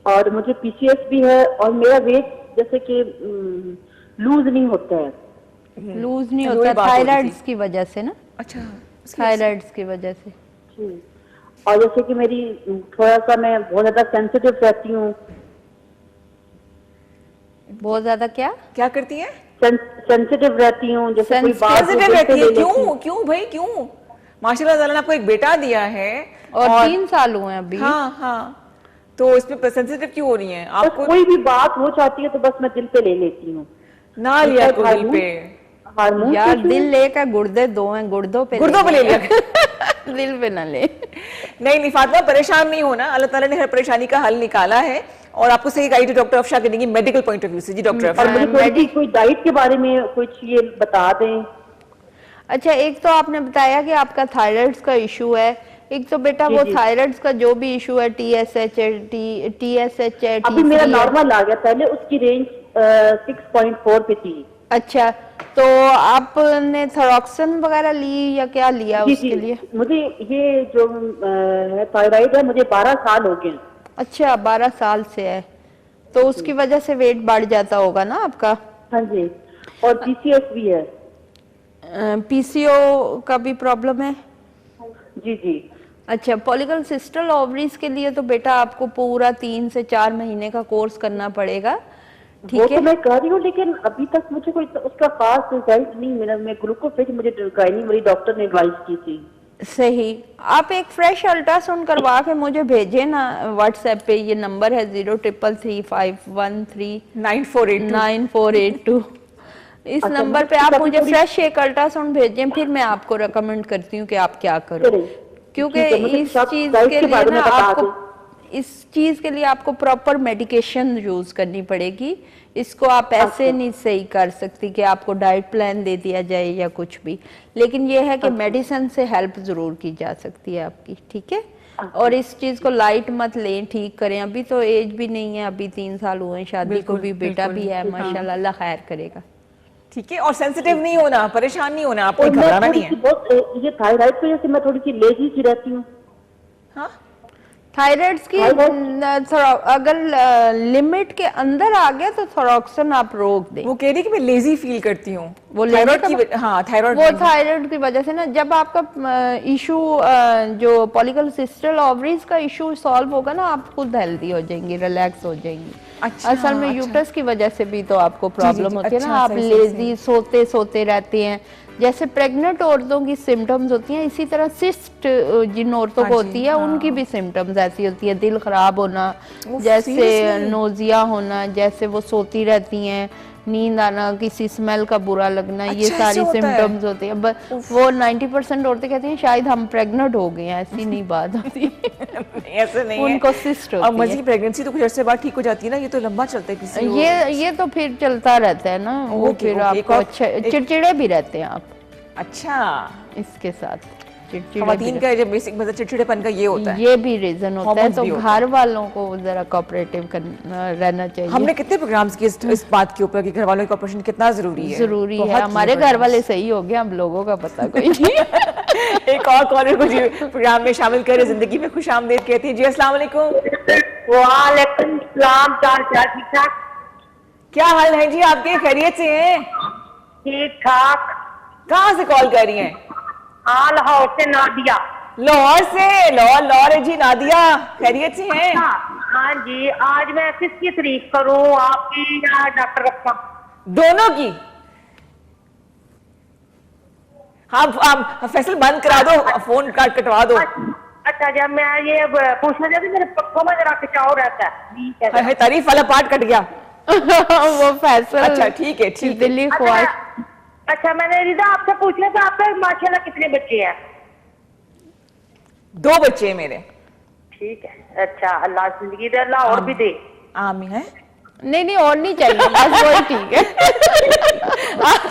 और मुझे पीसीएस भी है और मेरा वेट जैसे कि लूज नहीं होता है। लूज नहीं वही होता, बात हो रही थी। थायराइड्स की वजह से ना, अच्छा, थायराइड्स की वजह से। जी। और जैसे कि मेरी थोड़ा सा मैं बहुत ज्यादा सेंसिटिव रहती हूँ। बहुत ज्यादा क्या? क्या करती है? सेंसिटिव रहती हूँ, जैसे कोई बात सेंसिटिव दिल पे रहती है? ले लेती क्यों हूँ। क्यों भाई क्यों? माशाल्लाह ताला ने आपको एक बेटा दिया है और 3 साल हुए हैं अभी। हाँ हाँ, तो इसमें सेंसिटिव क्यों हो रही है बस आपको? कोई भी बात हो जाती है तो बस मैं दिल पे ले लेती हूँ। ना लिया को दिल पे। हार्मोन यार दिल लेकर गुर्दे 2 हैं, गुर्दों पे ले लिया। दिल पे ना ले। नहीं फातिमा, परेशान नहीं होना, अल्लाह ताला ने हर परेशानी का हल निकाला है और आपको सही गाइड डॉक्टर अफशा करेंगी मेडिकल पॉइंट ऑफ व्यू से। जी डॉक्टर और अफशा। मुझे थोड़ी सी कोई डाइट के बारे में कुछ ये बता दें। अच्छा, एक तो आपने बताया कि आपका थायराइड्स का इशू है, एक तो बेटा जी, वो जी। थायराइड्स का जो भी इशू है, टीएसएच है, टीएसएच है, अभी मेरा T3 है। नॉर्मल आ गया, पहले उसकी रेंज 6.4 पे थी। अच्छा, तो आपने थॉरोक्सिन वगैरह ली या क्या लिया जी उसके जी, लिए? मुझे ये जो थायराइड है मुझे 12 साल हो गए। अच्छा, 12 साल से है, तो उसकी वजह से वेट बढ़ जाता होगा ना आपका। हाँ जी, और पीसीएस भी है। पीसीओ का भी प्रॉब्लम है? जी जी। अच्छा, पॉलीसिस्टिक ओवरीज के लिए तो बेटा आपको पूरा 3 से 4 महीने का कोर्स करना पड़ेगा, वो ठीक तो है? मैं कर रही हूँ, लेकिन अभी तक मुझे कोई उसका खास रिजल्ट नहीं मिला। मैं ग्लूकोफेज मुझे गायनी वाली डॉक्टर ने एडवाइस की थी। सही, आप एक फ्रेश अल्ट्रासाउंड करवा के मुझे भेजें ना व्हाट्सएप पे, ये नंबर है 0333513948 9482। इस अच्छा, नंबर पे मतलब आप कभी मुझे थोड़ी- फ्रेश एक अल्ट्रासाउंड भेजें, फिर मैं आपको रिकमेंड करती हूँ कि आप क्या करो, चलिए, क्योंकि ठीक है, मुझे इस सब चीज डाइट के के लिए बारे ना में बता आपको दें। इस चीज के लिए आपको प्रॉपर मेडिकेशन यूज करनी पड़ेगी। इसको आप ऐसे नहीं सही कर सकती कि आपको डाइट प्लान दे दिया जाए या कुछ भी, लेकिन ये है कि मेडिसिन से हेल्प जरूर की जा सकती है आपकी, ठीक है? और इस चीज को लाइट मत लें, ठीक करें। अभी तो एज भी नहीं है, अभी 3 साल हुए हैं शादी को भी, बेटा भी है माशाल्लाह, अल्लाह खैर करेगा। ठीक है, और सेंसिटिव नहीं होना, परेशान नहीं होना, आपको और मैं घबराना थोड़ी नहीं सी है। बहुत ये थायराइड की वजह से मैं थोड़ी सी लेजी सी रहती हूँ। हाँ, थायराइड्स की अगर लिमिट के अंदर आ गया तो थॉरोक्सिन आप रोक दें। वो कह रही कि मैं लेजी फील करती हूँ, वो लेने थायराइड का की हाँ थायराइड वो थायराइड की वजह से ना, जब आपका इशू जो पॉलीसिस्टिक ओवरीज का इशू सॉल्व होगा ना, आप खुद हेल्दी हो जाएंगी, रिलैक्स हो जाएंगी। अच्छा, असल में अच्छा। यूट्रस की वजह से भी तो आपको प्रॉब्लम होती है ना, अच्छा, आप सही, लेजी सोते सोते रहते हैं। जैसे प्रेग्नेंट औरतों की सिम्टम्स होती हैं, इसी तरह सिस्ट जिन औरतों को होती है उनकी भी सिम्टम्स ऐसी होती है, दिल खराब होना, जैसे नोजिया होना, जैसे वो सोती रहती हैं, नींद आना, किसी स्मेल का बुरा लगना, ये अच्छा, सारी ऐसे होता है? सिम्टम्स होती है। वो 90% औरतें कहती हैं शायद हम प्रेग्नेंट हो गए हैं, ऐसी नहीं बात होती। ऐसे नहीं है, उनको सिस्ट और होती मजी है। प्रेगनेंसी तो कुछ अर्से बाद ठीक हो जाती है ना, ये तो लंबा चलता है किसी को। ये तो फिर चलता रहता है ना, वो ओके, फिर ओके, आपको एक और- अच्छा चिड़चिड़े भी रहते हैं आप अच्छा, इसके साथ, चिड़चिड़े भी खवातीन का जो बेसिक मतलब चिड़चिड़ेपन का ये होता है। ये भी रीजन होता है, Hormones तो भी होता घर वालों को जरा कोऑपरेटिव रहना चाहिए। हमने कितने प्रोग्राम्स किए इस बात के ऊपर कि घर वालों का ऑपरेशन कितना जरूरी है। जरूरी है, बहुत हमारे जबरदस्त। घर वाले सही हो गए, हम लोगों का पता कोई नहीं। एक और कॉलर को जी प्रोग्राम में शामिल करें, जिंदगी में खुश आमदीद कहती हैं। जी अस्सलाम वालेकुम। वालेकुम सलाम, क्या ठीक ठाक? क्या हाल है जी आपके, खैरियत से हैं? ठीक ठाक। कहाँ से कॉल कर रही हैं? हाँ, लाहौर से नादिया। लाहौर से? लाहौर है जी नादिया, खैरियत से हैं? हाँ जी, आज मैं किसकी तारीफ करूँ, आपकी या डॉक्टर अफसा? दोनों की। हाँ, फैसल बंद करा दो, फोन कटवा दो। अच्छा, जब मैं ये पूछना चाहती, मेरे पक्कों में जरा खिंचाव रहता है। हाय, तारीफ वाला पार्ट कट गया। वो फैसल अच्छा, ठीक है, ठीक है। दिल्ली ख्वाहिश। अच्छा, मैंने रिदा आपसे पूछना था, आपके माशाल्लाह कितने बच्चे हैं? 2 बच्चे हैं मेरे। ठीक है, अच्छा, अल्लाह जिंदगी दे, अल्लाह और भी दे। आमीन है। नहीं और नहीं चाहिए, बस वही ठीक है।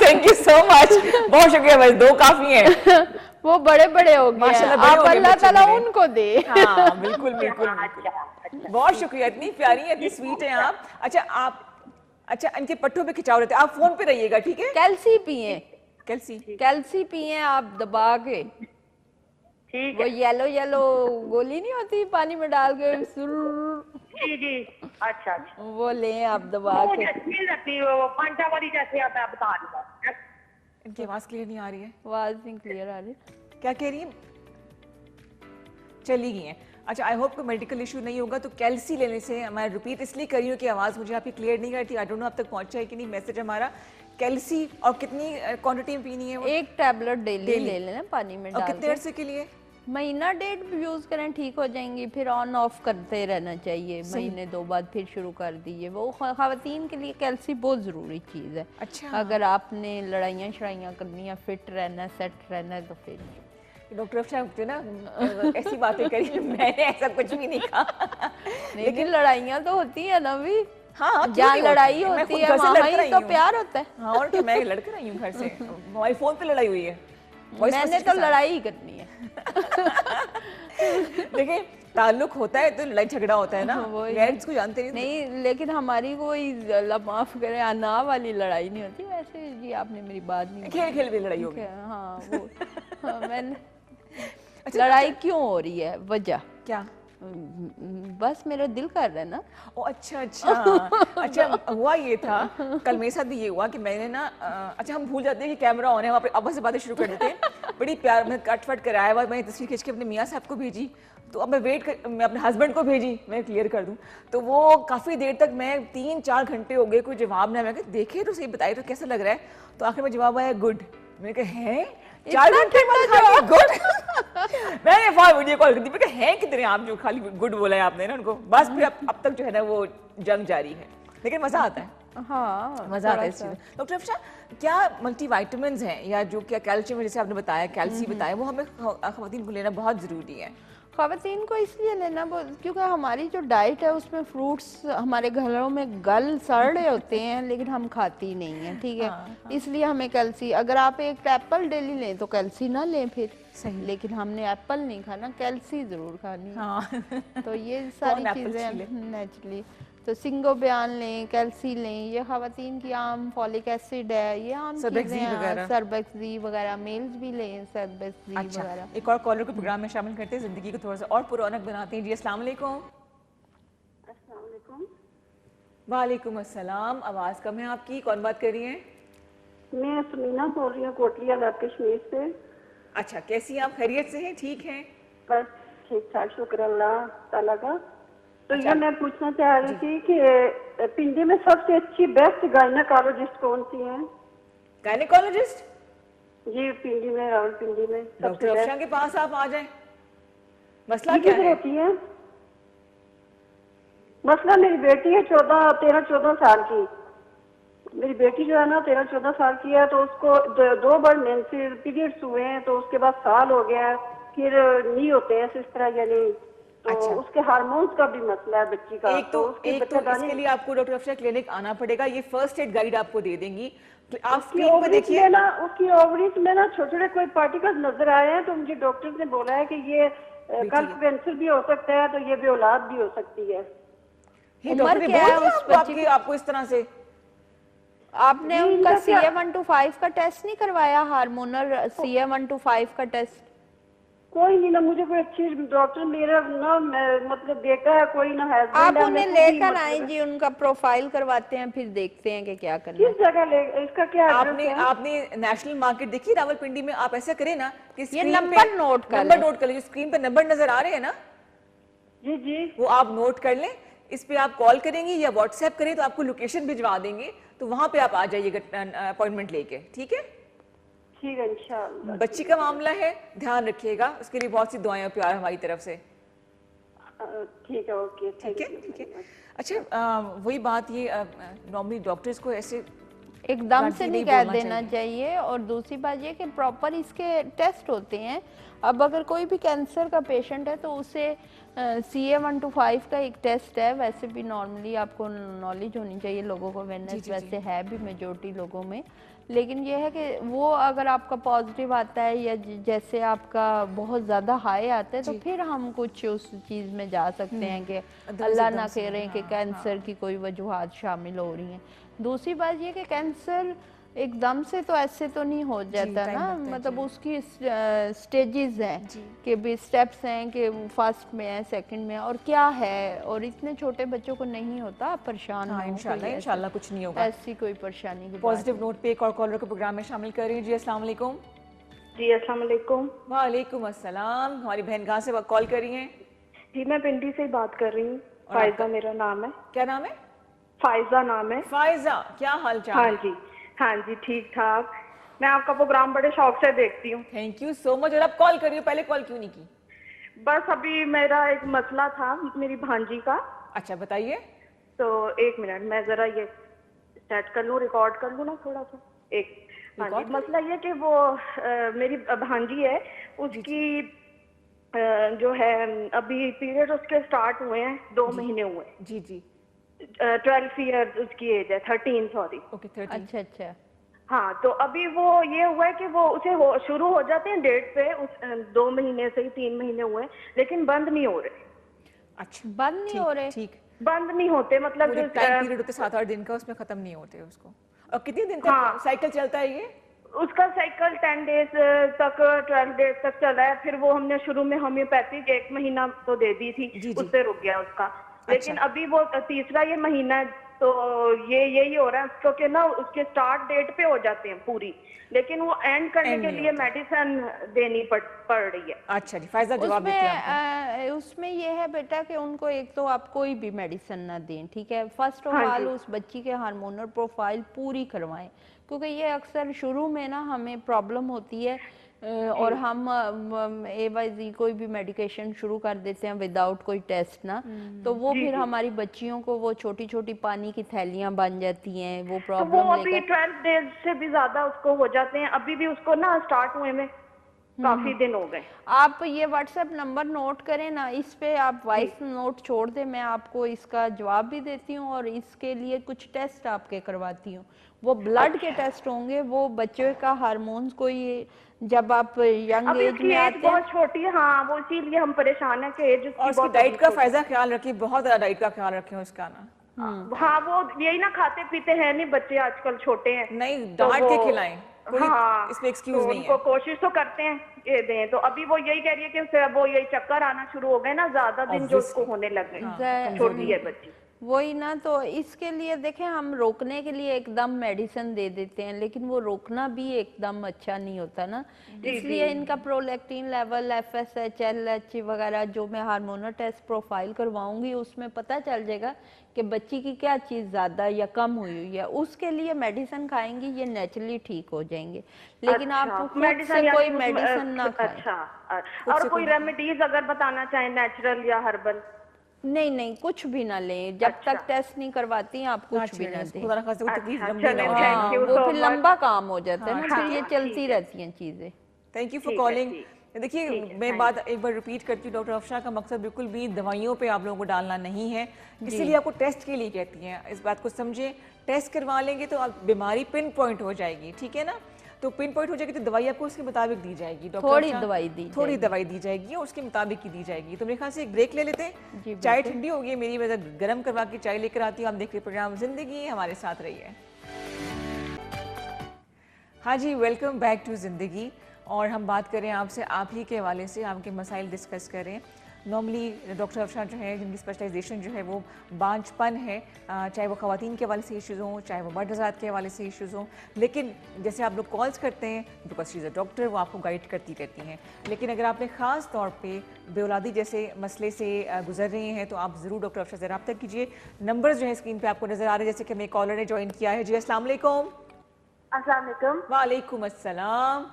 थैंक यू सो मच, बहुत शुक्रिया, बस 2 काफी हैं। वो बड़े बड़े हो गए हैं, माशाल्लाह बड़े आप हो गए अल्लाह बच्चे ताला मेरे। उनको दे। हाँ, बिल्कुल बिल्कुल बिल्कुल। बहुत शुक्रिया, इतनी प्यारी है, इतनी स्वीट है आप। अच्छा, इनके पट्टों पे खिंचाव रहते हैं, आप फोन पे रहिएगा, ठीक है? कैल्सी पिए। कैल्सी। कैल्सी पिए आप दबा के, ठीक वो है। येलो येलो गोली नहीं होती पानी में डाल के सुर, जी जी, अच्छा अच्छा। वो लें आप दबा वो के। जैसे मिल जाती है वो पांचा वाली, जैसे आप बता रही हैं। इनकी आवाज़ क्लियर नहीं आ रही है, आवाज नहीं क्लियर आ रही। क्या कह रही है? चली गई हैं। अच्छा, आई होप कोई मेडिकल इशू नहीं होगा। तो कैल्सी लेने से, मैं रिपीट इसलिए कर रही हूँ कि आवाज़ मुझे आपकी क्लियर नहीं कर रही थी। आई डोंट नो अब तक पहुँचा है कि नहीं मैसेज हमारा। कैल्सी और कितनी क्वांटिटी में पीनी है वो? एक टैबलेट डेली Daily? ले लेना पानी में और डाल कितने के, अरसे के लिए? महीना डेढ़ भी यूज करें ठीक हो जाएंगी, फिर ऑन ऑफ करते रहना चाहिए, महीने 2 बाद फिर शुरू कर दीजिए। वो खवातीन के लिए कैल्सी बहुत ज़रूरी चीज़ है। अच्छा। अगर आपने लड़ाइयाँ शड़ाइयाँ करनी है, फिट रहना है, सेट रहना है, तो फिर डॉक्टर अफशा जो ना ऐसी बातें करी, मैंने ऐसा कुछ भी नहीं कहा। लेकिन लड़ाइयाँ तो होती है ना भी, हाँ, क्यों जहाँ नहीं लड़ाई मैं होती खुद है घर से वहाँ लड़कर ही आई तो हूँ। प्यार होता है। हाँ, और क्या, मैं लड़कर आई हूँ घर से। हमारी फोन पे लड़ाई हुई है, वॉइस मैंने मैसेज तो के साथ। लड़ाई ही करनी है। देखिए, ताल्लुक होता है तो लड़ाई झगड़ा होता है ना, वही। पेरेंट्स को जानते नहीं। नहीं, लेकिन हमारी कोई अल्लाह माफ करे अना वाली लड़ाई नहीं होती। वैसे जी आपने मेरी बात नहीं खेल खेल भी लड़ाई होगी। हाँ वो हाँ, मैंने अच्छा, लड़ाई क्यों हो रही है, वजह क्या? बस मेरा दिल कर रहा है ना। ओ अच्छा अच्छा। अच्छा, हुआ ये था, कल मेरे साथ भी ये हुआ कि मैंने ना अच्छा, हम भूल जाते हैं कि कैमरा ऑन है, वहाँ पे आपस से बातें शुरू कर देते हैं। बड़ी प्यार में कट फट कराया हुआ, मैंने तस्वीर खींच के अपने मियाँ साहब को भेजी। तो अब मैं अपने हस्बैंड को भेजी, मैं क्लियर कर दूं। तो वो काफ़ी देर तक, मैं 3-4 घंटे हो गए, कोई जवाब नहीं। मैं कहा देखे तो सही, बताइए तो कैसा लग रहा है? तो आखिर में जवाब आया गुड। मैंने कहा है 4 घंटे बाद खाली गुड? मैंने फॉर वीडियो कॉल कर दी। मैं कहा है कितने आप जो खाली गुड बोला है आपने ना उनको? बस फिर अब तक जो है ना वो जंग जारी है, लेकिन मज़ा आता है। हाँ मजा आता है इस चीज़ में। डॉक्टर अफशा, क्या मल्टीविटामिन्स हैं या जो क्या कैल्शियम जैसे आपने बताया, कैल्सी बताया, वो हमें खवातीन को लेना बहुत ज़रूरी है? खवातीन को इसलिए लेना क्योंकि हमारी जो डाइट है उसमें फ्रूट्स हमारे घरों में गल सड़ रहे होते हैं, लेकिन हम खाती नहीं है, ठीक है। इसलिए हमें कैल्सी, अगर आप एक एप्पल डेली लें तो कैल्सी ना लें फिर सही। लेकिन हमने एप्पल नहीं खाना, कैल्सी जरूर खानी है। हाँ। तो ये सारी एप्पल चीजें छीले? नेचुरली, तो सिंगो बयान लें, कैल्सी लें, ये खवातीन की आम, फॉलिक एसिड है, ये आम सर्बेक्सी चीजें वगैरह। हैं, सर्बेक्सी वगैरह, मेल्स भी लें सर्बेक्सी अच्छा, वगैरह। एक और कॉलर को प्रोग्राम में शामिल करते हैं, जिंदगी को थोड़ा सा और पुरौनक बनाते हैं। जी अस्सलाम वालेकुम। अस्सलाम वालेकुम। वालेकुम अस्सलाम। आवाज़ कम है आपकी, कौन बात कर रही हैं? मैं सुनीना बोल रही हूँ, कोटली आजाद कश्मीर से। अच्छा, कैसी हैं आप? खैरियत से हैं? ठीक हैं? बस ठीक ठाक, शुक्र अल्लाह ताला का। तो अच्छा। ये मैं पूछना चाह रही थी कि पिंडी में सबसे अच्छी बेस्ट गायनेकोलॉजिस्ट कौन सी है? गायनेकोलॉजिस्ट? जी, पिंडी में, रावलपिंडी में डॉक्टर सबसे अफशा के पास आप आ जाएं। मसला ये क्या किधर है? होती है? मसला मेरी बेटी है 13-14 साल की। मेरी बेटी जो है ना 13-14 साल की है, तो उसको 2 बार मेंस्ट्रुअल पीरियड्स हुए हैं, तो उसके बाद साल हो गया है, फिर नहीं होते हैं इस तरह, यानी तो अच्छा। उसके हार्मोन्स का भी मसला है बच्ची का। एक तो उसके एक तो बच्चेदानी- इसके लिए आपको डॉक्टर अफशा क्लिनिक आना पड़ेगा। ये फर्स्ट एड गाइड आपको दे देंगी। तो आप उसकी स्क्रीन पर ओवरीज देखिए। में ना, उसकी ओवरीज में ना छोटे छोटे कोई पार्टिकल्स नजर आए हैं, तो मुझे डॉक्टर ने बोला है कि ये कल कैंसर भी हो सकता है, तो ये भी औलाद भी हो सकती है। ये उम्र डॉक्टर ने क्या बोल है दिया उस आपको, बच्ची आपको इस तरह से? आपने जी, उनका इनका क्या- CA125 का टेस्ट नहीं करवाया, हार्मोनल CA125 का टेस्ट? कोई नहीं ना, मुझे कोई अच्छी डॉक्टर मेरा ना मतलब देखा है कोई ना, आप हस्बैंड है, उन्हें मेरे को भी लेकर मतलब- आए जी, उनका प्रोफाइल करवाते हैं, फिर देखते हैं कि क्या करना किस है। जगह ले, इसका क्या आपने एड्रेस है? आपने नेशनल मार्केट देखी रावलपिंडी में? आप ऐसा करें ना कि स्क्रीन नंबर नोट कर नंबर लें। नोट कर लीजिए। स्क्रीन पे नंबर नजर आ रहे हैं ना, जी जी, वो आप नोट कर लें। इस पे आप कॉल करेंगे या व्हाट्सएप करें तो आपको लोकेशन भिजवा देंगे, तो वहां पे आप आ जाइएगा अपॉइंटमेंट लेके, ठीक है? ठीक है इंशाल्लाह। बच्ची का मामला है, ध्यान रखिएगा, उसके लिए बहुत सी दुआएं और प्यार हमारी तरफ से, ठीक है, ओके, ठीक है? ठीक है। अच्छा, वही बात, ये नॉर्मली डॉक्टर्स को ऐसे एकदम फ्रंटली से नहीं नहीं कह बोलना देना चाहिए। और दूसरी बात ये कि प्रॉपर इसके टेस्ट होते हैं। अब अगर कोई भी कैंसर का पेशेंट है तो उसे CA125 का एक टेस्ट है। वैसे भी नॉर्मली आपको नॉलेज होनी चाहिए, लोगों को अवेयरनेस वैसे है भी मेजोरिटी लोगों में, लेकिन ये है कि वो अगर आपका पॉजिटिव आता है या जैसे आपका बहुत ज़्यादा हाई आता है, तो फिर हम कुछ उस चीज़ में जा सकते हैं कि अल्लाह ना करें कि कैंसर की कोई वजूहात शामिल हो रही हैं। दूसरी बात ये कि कैंसर एकदम से तो ऐसे तो नहीं हो जाता टाइम ना, लगता है, मतलब जी। उसकी स्टेजेस हैं कि भी स्टेप्स हैं कि फर्स्ट में है, सेकंड में है, और क्या है, और इतने छोटे बच्चों को नहीं होता, आप परेशान हाँ, ना हो, इंशाल्लाह कोई इंशाल्लाह कुछ नहीं होगा। ऐसी कोई परेशानी की बात पॉजिटिव नोट पे एक और कॉलर को प्रोग्राम में शामिल कर रही हैं। जी अस्सलाम वालेकुम। जी अस्सलाम वालेकुम। वालेकुम अस्सलाम। हमारी बहन कहाँ से कॉल कर रही हैं? जी मैं पिंडी से ही बात कर रही हूँ। और फायजा आपका- मेरा नाम है। क्या नाम है? फायजा नाम है। फायजा, क्या हाल चाल हाँ है? जी, हाँ जी, ठीक ठाक। मैं आपका प्रोग्राम बड़े शौक से देखती हूँ। Thank you so much. और आप कॉल करिए, पहले कॉल क्यों नहीं की? बस अभी मेरा एक मसला था मेरी भांजी का। अच्छा बताइए। तो एक मिनट, मैं जरा ये सेट कर लूँ, रिकॉर्ड कर लूँ ना थोड़ा सा। एक, हाँ जी, रिकॉर्ड कर- मसला ये कि वो मेरी भांजी है, उसकी जो है अभी पीरियड उसके स्टार्ट हुए हैं, 2 महीने हुए हैं। जी जी। 12 ईयर उसकी एज है, 13 सॉरी। ओके 30। अच्छा अच्छा। हाँ, तो अभी वो ये हुआ है कि वो उसे शुरू हो जाते हैं डेट पे, उस 2 महीने से ही 3 महीने हुए, लेकिन बंद नहीं हो रहे। अच्छा बंद नहीं हो रहे? ठीक। बंद नहीं होते, मतलब पूरे जो टाइम पीरियड होते 7-8 दिन का, उसमें खत्म नहीं होते उसको। और कितने दिन तक हाँ। साइकिल चलता है ये? उसका साइकिल 10 डेज तक, 12 डेज तक चला है। फिर वो हमने शुरू में होम्योपैथिक 1 महीना तो दे दी थी, जी, जी। उससे रुक गया उसका। लेकिन अभी वो तीसरा ये महीना है, तो ये यही हो रहा है उसको कि ना उसके स्टार्ट डेट पे हो जाते हैं पूरी, लेकिन वो एंड करने End के नहीं लिए होता। मेडिसिन देनी पड़ रही है। अच्छा जी, फायजा जवाब देते हैं आपको। उसमें ये है बेटा कि उनको एक तो आप कोई भी मेडिसिन ना दें, ठीक है। फर्स्ट ऑफ हाँ ऑल जी। उस बच्ची के हार्मोनल प्रोफाइल पूरी करवाएं, क्योंकि ये अक्सर शुरू में ना हमें प्रॉब्लम होती है और हम AYZ कोई भी मेडिकेशन शुरू कर देते हैं विदाउट कोई टेस्ट ना, तो वो जी, फिर जी। हमारी बच्चियों को वो छोटी छोटी पानी की थैलियां बन जाती हैं, वो तो वो प्रॉब्लम अभी लेकर। 12 डेज से भी ज्यादा उसको हो जाते हैं। अभी भी उसको ना स्टार्ट हुए में काफी दिन हो गए। आप ये व्हाट्सएप नंबर नोट करें ना, इस पे आप वॉइस नोट छोड़ दें, मैं आपको इसका जवाब भी देती हूँ और इसके लिए कुछ टेस्ट आपके करवाती हूँ। वो ब्लड के टेस्ट होंगे, वो बच्चे का हार्मोन्स को ये जब आप यंग अभी एज उसकी में एज आते हैं। बहुत छोटी है। हाँ, वो इसीलिए हम परेशान है कि एज उसकी और उसकी बहुत डाइट का छोटी फायदा ख्याल रखिए, बहुत ज्यादा डाइट का ख्याल रखें उसका ना। है। हाँ, वो यही ना खाते पीते हैं नहीं बच्चे, आजकल छोटे हैं। नहीं, तो डांट के वो, खिलाएं, कोई हाँ, इसमें तो एक्सक्यूज नहीं उनको है। कोशिश तो करते हैं ये दें। तो अभी वो यही कह रही है कि उसे वो यही चक्कर आना शुरू हो गए ना, ज्यादा दिन जो उसको Obviously। होने लग गए। हाँ, छोटी है बच्ची। वही ना, तो इसके लिए देखें हम रोकने के लिए एकदम मेडिसिन दे देते हैं, लेकिन वो रोकना भी एकदम अच्छा नहीं होता ना, इसलिए इनका प्रोलैक्टिन लेवल, FSH, LH वगैरह जो मैं हार्मोनल टेस्ट प्रोफाइल करवाऊंगी उसमें पता चल जाएगा कि बच्ची की क्या चीज़ ज़्यादा या कम हुई है। उसके लिए मेडिसिन खाएंगी, ये नेचुरली ठीक हो जाएंगे, लेकिन आप खुद से यानी कोई कुछ, मेडिसिन ना खाएं। अच्छा, और कोई रेमेडीज अगर बताना चाहें, नेचुरल या हर्बल? नहीं नहीं, कुछ भी ना लें जब अच्छा। तक टेस्ट नहीं करवाती, आप कुछ भी ना दें। खुदा ना खास्ता कोई तकलीफ अच्छा, लंबी ना चलें, हो थैंक जाए। यू वो सो फिर मच। लंबा काम हो जाता है हाँ, ना, फिर हाँ, ये ठीक चलती है। रहती हैं चीजें। थैंक यू फॉर ठीक है, कॉलिंग। ठीक। देखिए, ठीक है, मैं thank बात एक बार रिपीट करती हूँ, डॉक्टर अफशा का मकसद बिल्कुल भी दवाइयों पे आप लोगों को डालना नहीं है, इसीलिए आपको टेस्ट के लिए कहती हैं। इस बात को समझें, टेस्ट करवा लेंगे तो आप बीमारी पिन पॉइंट हो जाएगी, ठीक है ना। तो पिन पॉइंट हो जाएगी तो दवाई आपको उसके मुताबिक दी जाएगी। डॉक्टर थोड़ी अफशा, दवाई दी थोड़ी जाएगी। दवाई दी जाएगी और उसके मुताबिक ही दी जाएगी। तो मेरे ख्याल से एक ब्रेक ले लेते हैं। जी, चाय बिल्कुल। ठंडी हो गई है मेरी, मैं गर्म करवा के चाय लेकर आती हूँ। आप देख रहे प्रोग्राम जिंदगी, हमारे साथ रहिए। हाँ जी, वेलकम बैक टू ज़िंदगी। और हम बात करें आपसे आप ही के हवाले से, आपके मसाइल डिस्कस करें। नॉर्मली डॉक्टर अफशा जो है, जिनकी स्पेशलाइजेशन जो है वो बांझपन है, चाहे वो ख़वातीन के हवाले से इश्यूज़ हों, चाहे वो मर्द हज़रात के हवाले से इश्यूज़ हों। लेकिन जैसे आप लोग कॉल्स करते हैं, because she is a doctor, वो आपको गाइड करती रहती हैं। लेकिन अगर आपने ख़ास तौर पे बेऔलादी जैसे मसले से गुजर रहे हैं, तो आप ज़रूर डॉक्टर अफशा से रब्ता कीजिए। नंबर्स जो है स्क्रीन पर आपको नज़र आ रहे हैं, जैसे कि मेरे कॉलर ने ज्वाइन किया है। जी अस्सलाम वालेकुम। अस्सलाम वालेकुम वालेकुम अस्सलाम।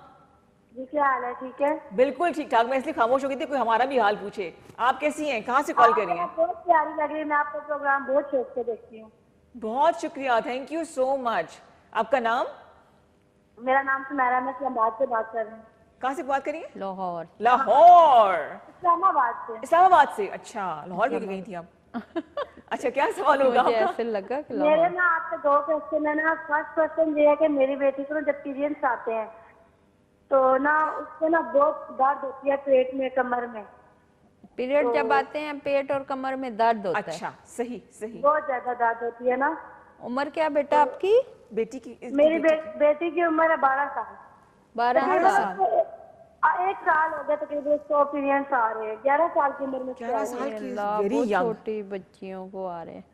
जी, क्या हाल है? ठीक है। बिल्कुल ठीक ठाक। मैं इसलिए खामोश हो गई थी, कोई हमारा भी हाल पूछे। आप कैसी हैं, कहाँ से कॉल कर रही हैं? बहुत प्यारी लग रही है, मैं आपका प्रोग्राम बहुत शौक से देखती हूँ। बहुत शुक्रिया, थैंक यू सो मच। आपका नाम? मेरा नाम सुमेरा, मैं इस्लामाबाद से बात कर रही हूँ। कहाँ से बात करिए? लाहौर। लाहौर, इस्लामाबाद से। इस्लामाबाद से। अच्छा, लाहौर भी गई थी आप? अच्छा, क्या सवाल होगा मुझे आपका? ऐसे लगा कि मेरे लाहौर। ना आपसे 2 क्वेश्चन है ना। फर्स्ट क्वेश्चन ये है कि मेरी बेटी को ना जब पीरियड्स आते हैं तो ना उसको ना बहुत दर्द होती है पेट में, कमर में। पीरियड जब आते हैं पेट और कमर में दर्द होता है। अच्छा, सही सही। बहुत ज्यादा दर्द होती है ना। उम्र क्या बेटा आपकी? बेटी की मेरी बेटी की उम्र है 12 साल। 12 साल। एक साल हो गया तकरीबन इसको पीरियड्स आ रहे हैं। 11 साल की उम्र में इसको 11 आ रहे हैं। साल की, अल्लाह, वेरी बहुत यंग। छोटी बच्चियों को आ रहे हैं।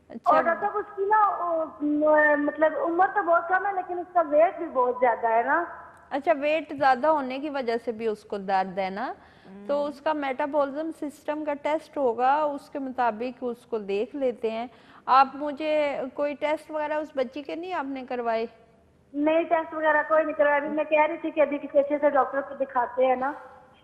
और अच्छा, डॉक्टर साहब उसकी ना मतलब उम्र तो बहुत कम है लेकिन उसका वेट भी बहुत ज्यादा है ना। अच्छा, वेट ज्यादा होने की वजह से भी उसको दर्द है ना, तो उसका मेटाबॉलिज्म सिस्टम का टेस्ट होगा, उसके मुताबिक उसको देख लेते हैं। आप मुझे कोई टेस्ट वगैरह उस बच्ची के नहीं आपने करवाए? नहीं, टेस्ट वगैरह कोई नहीं करवाया। अभी मैं कह रही थी कि अभी किसी अच्छे से डॉक्टर को दिखाते हैं ना।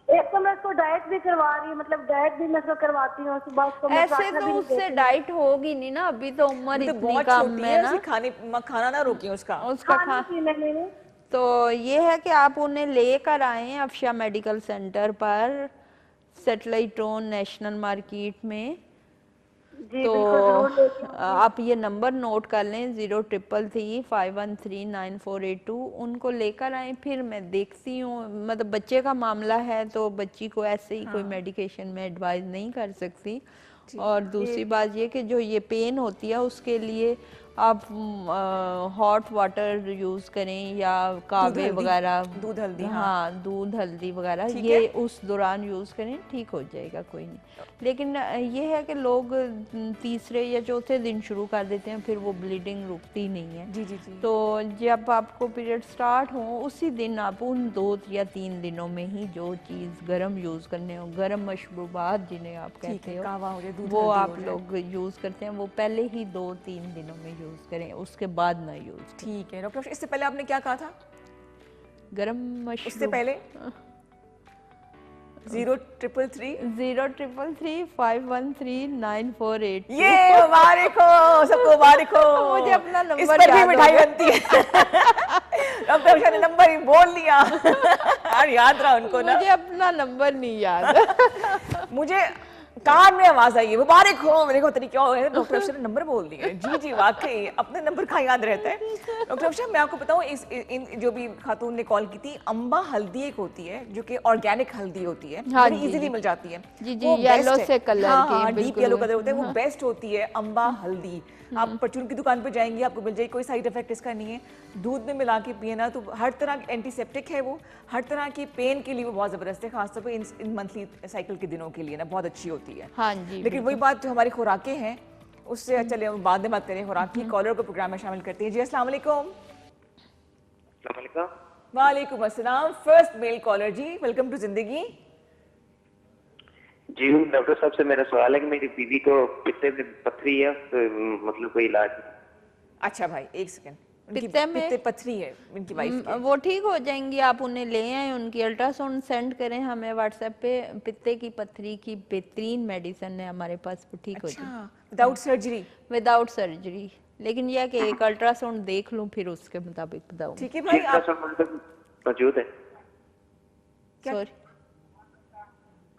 एक तो मैं उसको डाइट भी करवा रही हूँ, मतलब डाइट भी मैं उसको करवाती हूँ। सुबह उसको मैं ऐसे पराठा तो भी नहीं उससे देती। डाइट होगी नहीं ना, अभी तो उम्र अभी तो इतनी बहुत कम छोटी है है, ना। उसकी खाना ना रोकिए उसका। उसका खाने पीने में तो ये है कि आप उन्हें लेकर आए अफशा मेडिकल सेंटर पर, सेटेलाइट रोड नेशनल मार्केट में। जी तो बिल्कुल जरूर लेके आऊंगी। आप ये नंबर नोट कर लें, 0333513948 उनको लेकर आए। फिर मैं देखती हूँ, मतलब बच्चे का मामला है तो बच्ची को ऐसे ही कोई मेडिकेशन में एडवाइस नहीं कर सकती। और दूसरी बात ये कि जो ये पेन होती है उसके लिए आप हॉट वाटर यूज़ करें या कावे हल्दी, वगैरह, दूध हल्दी, हाँ। हाँ दूध हल्दी वगैरह, ठीक ये है। उस दौरान यूज़ करें, ठीक हो जाएगा, कोई नहीं। लेकिन ये है कि लोग तीसरे या चौथे दिन शुरू कर देते हैं, फिर वो ब्लीडिंग रुकती नहीं है। जी जी जी। तो जब आपको पीरियड स्टार्ट हो उसी दिन आप उन 2 या 3 दिनों में ही जो चीज़ गर्म यूज़ करने हो, गर्म मशरूबात जिन्हें आप ठीक कहते है, हो, कहवा हो जाए, दूध वो हल्दी आप हो जाए। लोग यूज़ करते हैं, वो पहले ही 2-3 दिनों में यूज़ करें, उसके बाद ना यूज़ करें। ठीक है डॉक्टर, इससे पहले आपने क्या कहा था? गर्म उससे मशरूब पहले 0333 0333513948। ये मुबारक हो, सबको मुबारक हो। मुझे अपना इस नंबर पर भी याद मिठाई हो गया। बनती है। डॉक्टर उषा ने नंबर ही बोल लिया। और याद रहा उनको ना। मुझे अपना नंबर नहीं याद। मुझे कान में आवाज आई है, मुबारक हो। मैंने कहा तरीका हो गया, डॉक्टर अफसर ने नंबर बोल दिए। जी जी, वाकई अपने नंबर का याद रहता है। डॉक्टर अफसर, मैं आपको बताऊं, इन जो भी खातून ने कॉल की थी, अम्बा हल्दी एक होती है जो कि ऑर्गेनिक हल्दी होती है, हाँ बड़ी जी, इजीली जी। मिल जाती है। जी, जी, वो येलो best है। से कलर हाँ की, हाँ, डीप बिल्कुल। येलो कलर होता है, वो हाँ। बेस्ट होती है अम्बा हल्दी। आप परचून की दुकान पे जाएंगी, आपको मिल जाएगी, कोई साइड इफेक्ट इसका नहीं है। दूध में मिला के पिए ना, तो हर तरह एंटीसेप्टिक है वो, हर तरह की पेन के लिए वो बहुत ज़बरदस्त है, खासतौर पर इन मंथली साइकिल के दिनों के लिए ना बहुत अच्छी होती है। हाँ जी, लेकिन वही बात जो हमारी खुराकें हैं उससे चले हम बाद में बात करें। खुराक की कॉलर को प्रोग्राम में शामिल करते हैं। जी अस्सलाम वालेकुम। वालेकुम अस्सलाम। फर्स्ट मेल कॉलर जी, वेलकम टू जिंदगी। जी डॉक्टर साहब से मेरा सवाल है कि मेरी बीवी को पित्ते में पथरी है, तो मतलब कोई इलाज? अच्छा भाई, एक सेकंड। पित्ते में पित्ते पथरी है इनकी वाइफ के। वो ठीक हो जाएंगी, आप उन्हें ले आए, उनकी अल्ट्रासाउंड सेंड करें हमें व्हाट्सएप पे। पित्ते की पथरी की बेहतरीन मेडिसिन है हमारे पास, वो ठीक हो जाए अच्छा, विदाउट सर्जरी? Without surgery. लेकिन यह कि एक अल्ट्रासाउंड देख लूं, फिर उसके मुताबिक बताऊंगी। ठीक है भाई। आप मतलब मौजूद है? क्या? Sorry,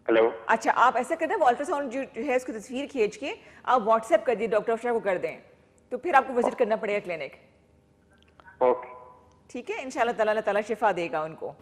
hello. अच्छा, आप ऐसा करते हैं, अल्ट्रासाउंड जो है उसकी तस्वीर खींच के आप व्हाट्सएप कर दिए, डॉक्टर अफशा को कर दें, तो फिर आपको विजिट करना पड़ेगा क्लिनिक। ओके, ठीक है, इंशाल्लाह ताला अल्लाह ताला शिफा देगा उनको।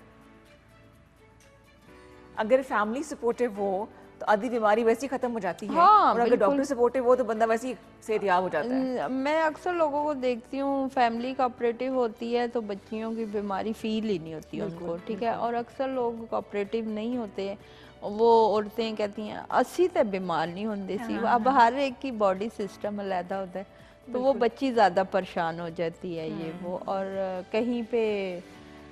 अगर फैमिली सपोर्टिव हो तो आधी बीमारी वैसे ही खत्म हो जाती है। हाँ, और अगर बिल्कुल। डॉक्टर सपोर्टिव हो तो बंदा वैसे ही सेहतयाब हो जाता है। मैं अक्सर लोगों को देखती हूँ, फैमिली कोऑपरेटिव होती है तो बच्चियों की बीमारी फील ही नहीं होती उनको, ठीक है। और अक्सर लोग कोऑपरेटिव नहीं होते, वो औरतें कहती हैं 80 तक बीमार नहीं होते सी। अब हर एक की बॉडी सिस्टम अलहदा होता है, तो वो बच्ची ज़्यादा परेशान हो जाती है ये वो। और कहीं पे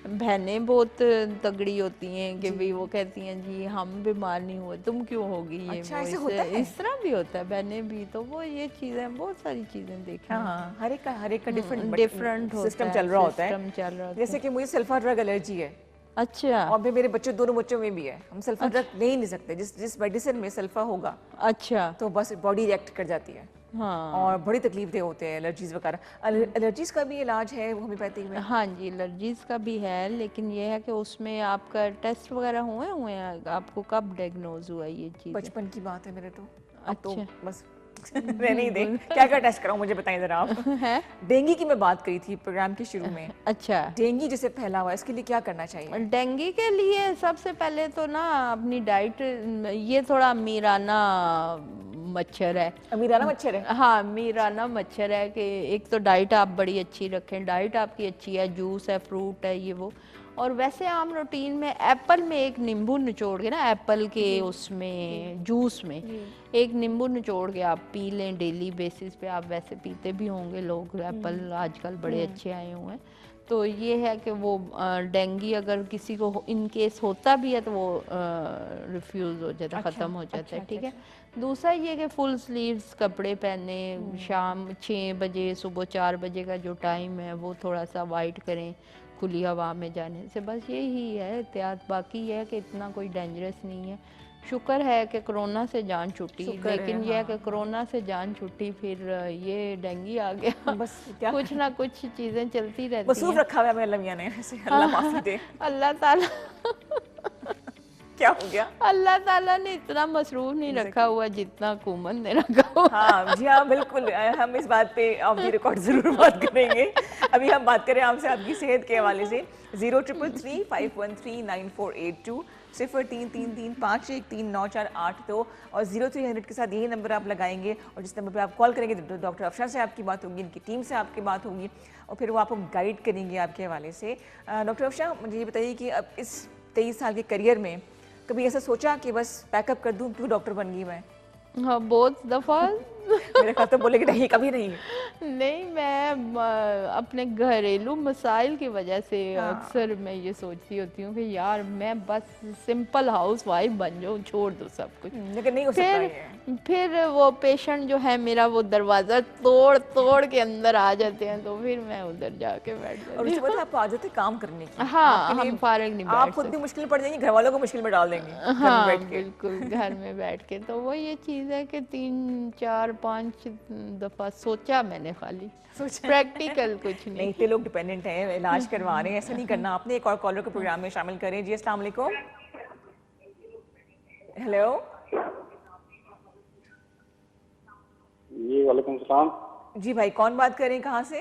बहनें बहुत तगड़ी होती हैं कि भी वो कहती हैं जी हम बीमार नहीं हुए, तुम क्यों होगी ये अच्छा, वो। ऐसे होता है? इस तरह भी होता है, बहनें भी। तो वो ये चीज़ें, बहुत सारी चीज़ें देखी हाँ, हर एक का डिफरेंट डिफरेंट सिस्टम चल रहा होता सिस्टम है। चल रहा होता जैसे कि मुझे सल्फा ड्रग एलर्जी है, है। अच्छा और मेरे बच्चे, दोनों बच्चों में भी है। हम सल्फा ड्रग ले ही नहीं सकते, जिस मेडिसिन में सल्फा होगा अच्छा, तो बस बॉडी रिएक्ट कर जाती है। हाँ और बड़ी तकलीफ दे होते हैं, एलर्जीज वगैरह। एलर्जीज का भी इलाज है होम्योपैथिक में? हाँ जी, एलर्जीज का भी है, लेकिन ये है कि उसमें आपका टेस्ट वगैरह हुए हैं? आपको कब डायग्नोज हुआ ये चीज़? बचपन की बात है मेरे तो। अब तो अच्छा। बस रहने ही दें। क्या क्या टेस्ट कराऊं, मुझे बताएं जरा आप। है। डेंगू की मैं बात करी थी प्रोग्राम के शुरू में। अच्छा, डेंगू जिसे फैला हुआ है, इसके लिए क्या करना चाहिए? डेंगू के लिए सबसे पहले तो ना अपनी डाइट, ये थोड़ा मीराना मच्छर है। अमीराना मच्छर है। हाँ, मीराना मच्छर है कि एक तो डाइट आप बड़ी अच्छी रखें, डाइट आपकी अच्छी है, जूस है, फ्रूट है, ये वो। और वैसे आम रूटीन में एप्पल में एक नींबू निचोड़ के ना, एप्पल के उसमें जूस में एक नींबू निचोड़ के आप पी लें डेली बेसिस पे। आप वैसे पीते भी होंगे लोग, एप्पल आजकल बड़े अच्छे आए हुए हैं। तो ये है कि वो डेंगू अगर किसी को इन केस होता भी है तो वो रिफ्यूज़ हो जाता है, ख़त्म हो जाता है, ठीक है। दूसरा ये कि फुल स्लीव्स कपड़े पहने, शाम 6 बजे सुबह 4 बजे का जो टाइम है वो थोड़ा सा अवॉइड करें खुली हवा में जाने से। बस यही है एहतियात, बाकी ये है कि इतना कोई डेंजरस नहीं है। शुक्र है कि कोरोना से जान छुट्टी, लेकिन यह है कि कोरोना से जान छुट्टी फिर ये डेंगू आ गया। बस क्या कुछ ना कुछ चीज़ें चलती रहती मसरूफ हैं। रखा हुआ है हमें अल्लाह मियां ने ऐसे, अल्लाह माफी दे। अल्लाह ताला क्या हो गया? अल्लाह ताला ने इतना मसरूफ नहीं रखा हुआ जितना हुकूमत ने रखा हुआ। हाँ जी हाँ, बिल्कुल। हम इस बात पे ऑफ द रिकॉर्ड जरूर बात करेंगे। अभी हम बात करें आपसे आपकी सेहत के हवाले से। 0333513948 0333513948 और 0300 के साथ यही नंबर आप लगाएंगे और जिस नंबर पे आप कॉल करेंगे तो डॉक्टर अफशा से आपकी बात होगी, इनकी टीम से आपकी बात होगी और फिर वो आपको गाइड करेंगे आपके हवाले से। डॉक्टर अफशा, मुझे ये बताइए कि अब इस 23 साल के करियर में कभी ऐसा सोचा कि बस पैकअप कर दूं, क्यों डॉक्टर बन गई मैं? हाँ, बहुत दफ़ा। मेरे ख्याल तो बोले कि नहीं, कभी नहीं। नहीं, मैं अपने घरेलू मसाइल की वजह से अक्सर मैं ये सोचती होती हूँ कि यार मैं बस सिंपल हाउस वाइफ बन जाऊँ, छोड़ दूँ सब कुछ। लेकिन नहीं हो सकता ये। फिर वो पेशेंट जो है मेरा वो दरवाज़ा तोड़ तोड़ के अंदर आ जाते हैं, तो फिर मैं उधर जाके बैठ जाती और हूँ। उसके बाद आपको आदत है काम करने की। हाँ, आपके लिए हम फारिग नहीं आप बैठ खुद भी सकते। मुश्किल पड़ जाएंगी, घर वालों को मुश्किल में डाल देंगे घर में हाँ, बैठ के। बिल्कुल घर में बैठ के। तो वो ये चीज़ है कि 3, 4, 5 दफ़ा सोचा मैंने, खाली प्रैक्टिकल कुछ नहीं। नहीं, इतने लोग डिपेंडेंट हैं, इलाज करवा रहे हैं, ऐसा नहीं करना आपने। एक और कॉलर को प्रोग्राम में शामिल करें। जी अस्सलाम वालेकुम। हेलो जी, वालेकुम सलाम। जी भाई, कौन बात कर रहे हैं, कहाँ से?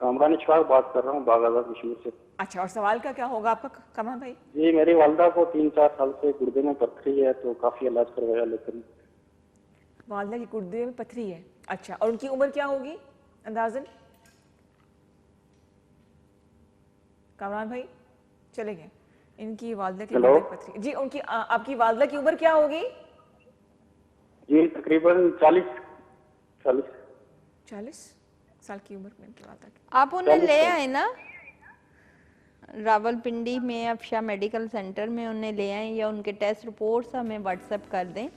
कामरान इशफाक बात कर रहा हूँ, बागाबाद कश्मीर से। अच्छा, और सवाल का क्या होगा आपका कमरान भाई? जी, मेरी वालदा को 3-4 साल से गुर्दे में पथरी है, तो काफी इलाज करवाया, लेकिन वालदा की गुर्दे में पथरी है। अच्छा, और उनकी उम्र क्या होगी अंदाजन? कामरान भाई चले गए। इनकी वालदा की गुर्दे में पथरी। जी, उनकी आपकी वालदा की उम्र क्या होगी? जी तकरीबन 40 साल की उम्र में इनकी वालदा की। आप उन्हें ले आए ना रावलपिंडी में अफशा मेडिकल सेंटर में, उन्हें ले आए या उनके टेस्ट रिपोर्ट्स हमें व्हाट्सएप कर दें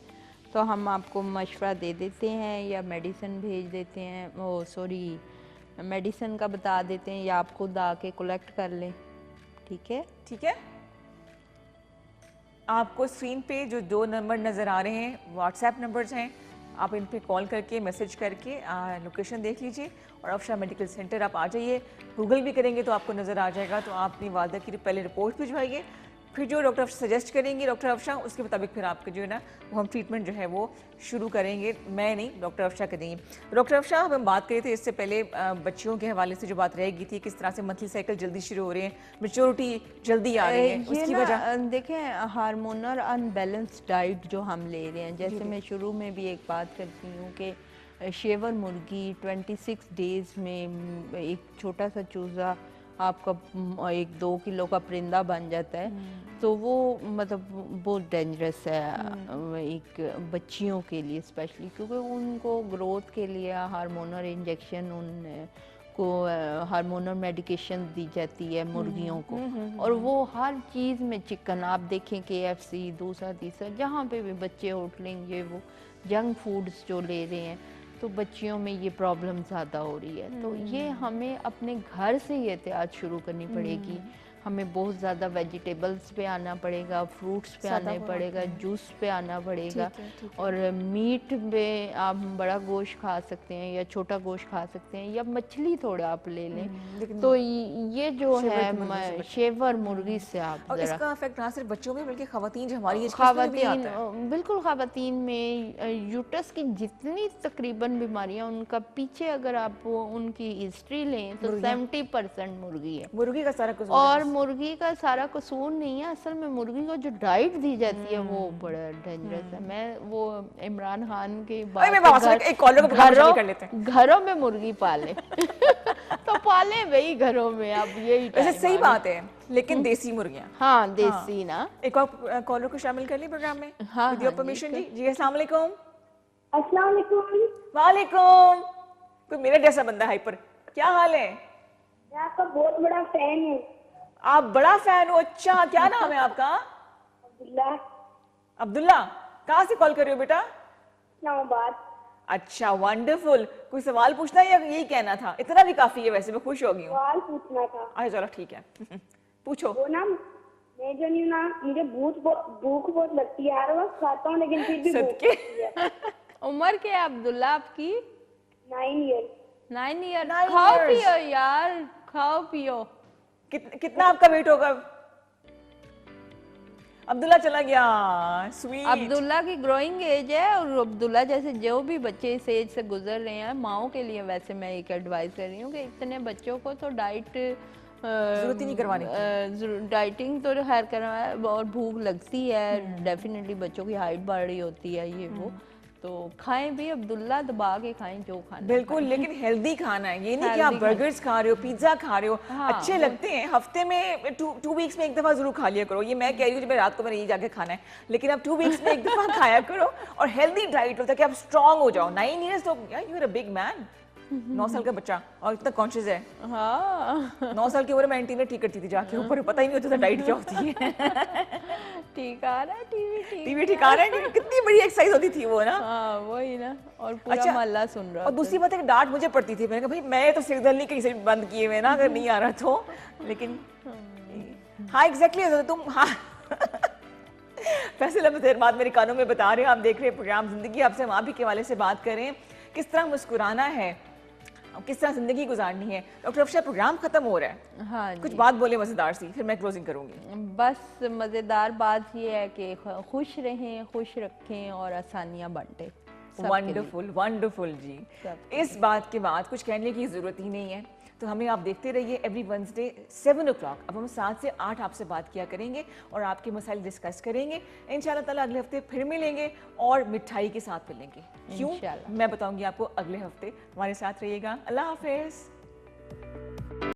तो हम आपको मशवरा दे देते हैं या मेडिसिन भेज देते हैं। वो सॉरी, मेडिसिन का बता देते हैं या आप खुद आके कलेक्ट कर लें। ठीक है? ठीक है। आपको स्क्रीन पे जो 2 नंबर नज़र आ रहे हैं व्हाट्सएप नंबर्स हैं, आप इन पे कॉल करके मैसेज करके लोकेशन देख लीजिए और अफशा मेडिकल सेंटर आप आ जाइए। गूगल भी करेंगे तो आपको नज़र आ जाएगा। तो आप अपनी वालदा की पहले रिपोर्ट भिजवाइए, फिर जो डॉक्टर सजेस्ट करेंगी डॉक्टर अफशा, उसके मुताबिक फिर आपके जो है ना वो हम ट्रीटमेंट जो है वो शुरू करेंगे। मैं नहीं, डॉक्टर अफशा करेंगी। डॉक्टर अफशा, हम बात कर रहे थे इससे पहले बच्चियों के हवाले से जो बात रह गई थी, किस तरह से मंथली साइकिल जल्दी शुरू हो रहे हैं, मेच्योरिटी जल्दी आ रही है, उसकी वजह देखें, हार्मोनल अनबैलेंस डाइट जो हम ले रहे हैं, जैसे मैं शुरू में भी एक बात करती हूँ कि शेवर मुर्गी 26 डेज़ में एक छोटा सा चूज़ा आपका 1-2 किलो का परिंदा बन जाता है, तो वो मतलब बहुत डेंजरस है एक बच्चियों के लिए स्पेशली, क्योंकि उनको ग्रोथ के लिए हार्मोनल इंजेक्शन, उनको हार्मोनल मेडिकेशन दी जाती है मुर्गियों को। और वो हर चीज़ में चिकन आप देखें KFC दूसरा तीसरा जहाँ पे भी बच्चे होटलिंग ये वो जंक फूड्स जो ले रहे हैं, तो बच्चियों में ये प्रॉब्लम ज़्यादा हो रही है। तो ये हमें अपने घर से ये एहतियात शुरू करनी पड़ेगी। हमें बहुत ज़्यादा वेजिटेबल्स पे आना पड़ेगा, फ्रूट्स पे आना पड़ेगा, जूस पे आना पड़ेगा। और मीट में आप बड़ा गोश्त खा सकते हैं या छोटा गोश्त खा सकते हैं या मछली थोड़ा आप ले लें। तो ये जो है शेवर मुर्गी से आप और इसका इफेक्ट ना सिर्फ बच्चों में बल्कि खवातीन जो हमारी खवातीन, बिल्कुल खवातीन में यूट्रस की जितनी तकरीबन बीमारियां, उनका पीछे अगर आप उनकी हिस्ट्री लें तो 70% मुर्गी है। मुर्गी का सारा कुछ। और मुर्गी का सारा कसूर नहीं है, असल में मुर्गी को जो डाइट दी जाती है वो बड़ा डेंजरस है। मैं वो इमरान खान की अरे मैं वापस एक कॉलर को प्रोग्राम शामिल कर लेते हैं। घरों में मुर्गी पाले तो पाले वही घरों में, अब यही वैसे time सही आ गया। बात है, लेकिन देसी मुर्गियां। हाँ देसी ना। एक और कॉलर को शामिल कर लिए प्रोग्राम में, हाँ, विद योर हाँ, परमिशन जी। जी अस्सलाम वालेकुम। अस्सलाम वालेकुम। वालेकुम। कोई मेरा जैसा बंदा हाइपर, क्या हाल है? मैं आपका बहुत बड़ा फैन हूँ। आप बड़ा फैन हो? अच्छा, क्या नाम है आपका? अब्दुल्ला, अब्दुल्ला। कहाँ से कॉल कर रहे हो बेटा? इस्लामाबाद। अच्छा, वंडरफुल। कोई सवाल पूछना है या यही कहना था? इतना भी काफी है, वैसे मैं खुश हो गई हूँ। सवाल पूछना था। अच्छा चलो ठीक है पूछो। वो ना मैं जो नहीं ना, मुझे भूख बहुत लगती है, हर वक्त खाता हूँ लेकिन फिर भी भूख सदके। लगती है। उम्र क्या है अब्दुल्ला आपकी? 9 ईयर। 9 ईयर। 9 खाओ years। पियो यार, खाओ पियो। कितना आपका वेट होगा? अब्दुल्ला चला गया। स्वीट। अब्दुल्ला की ग्रोइंग एज है, और अब्दुल्ला जैसे जो भी बच्चे इस एज से गुजर रहे हैं, माओ के लिए वैसे मैं एक एडवाइस कर रही हूँ कि इतने बच्चों को तो डाइट जरूरत ही नहीं करवानी डाइटिंग तो खैर करवाए, और भूख लगती है डेफिनेटली, बच्चों की हाइट बढ़ रही होती है ये वो, तो खाएं भी अब्दुल्ला, दबा के खाएं जो खाना। बिल्कुल, लेकिन हेल्दी खाना है, ये नहीं कि आप Healthy बर्गर्स खा रहे हो, पिज्जा खा रहे हो। हाँ, अच्छे लगते हैं, हफ्ते में टू वीक्स में एक दफा जरूर खा लिया करो। ये मैं कह रही हूँ, जब रात को मैंने ये जाके खाना है, लेकिन आप 2 वीक्स में एक दफा खाया करो, और हेल्दी डाइट हो ताकि आप स्ट्रांग हो जाओ। 9 इयर्स तो you are a big man. 9 साल का बच्चा और इतना कॉन्शियस है। हाँ 9 साल की उम्र में एंटीना ठीक करती थी जाके ऊपर, पता ही नहीं होता था डाइट क्या होती है। ठीक आ रहा है टीवी ठीक आ रहा है, कितनी बड़ी एक्सरसाइज होती थी वो ना। हाँ वही ना, और पूरा अच्छा, मोहल्ला सुन रहा और दूसरी बात है कि डांट मुझे पड़ती थी। मैंने कहा भाई मैं तो सिग्नल नहीं कहीं से बंद किए हुए ना, अगर नहीं आ रहा तो। लेकिन हाँ एग्जैक्टली तुम हाँ फैसल अहमद रहमान मेरे कानों में बता रहे हैं, आप देख रहे हैं प्रोग्राम जिंदगी, आपसे हम आप ही के हवाले से बात करें, किस तरह मुस्कुराना है, किस तरह जिंदगी गुजारनी है। डॉक्टर अफशा, प्रोग्राम खत्म हो रहा है, हाँ कुछ जी। बात बोले मजेदार सी, फिर मैं क्लोजिंग करूंगी। बस मज़ेदार बात ये है कि खुश रहें, खुश रखें और आसानियाँ बांटें सबके लिए। वंडरफुल वंडरफुल जी। सबके इस बात के बाद कुछ कहने की ज़रूरत ही नहीं है, तो हमें आप देखते रहिए एवरी वेडनेसडे 7 o'clock। अब हम 7 से 8 आपसे बात किया करेंगे और आपके मसाइल डिस्कस करेंगे। इंशाल्लाह ताला अगले हफ्ते फिर मिलेंगे और मिठाई के साथ मिलेंगे। क्यों? इंशाल्लाह। मैं बताऊंगी आपको अगले हफ्ते। हमारे साथ रहिएगा। अल्लाह हाफिज़।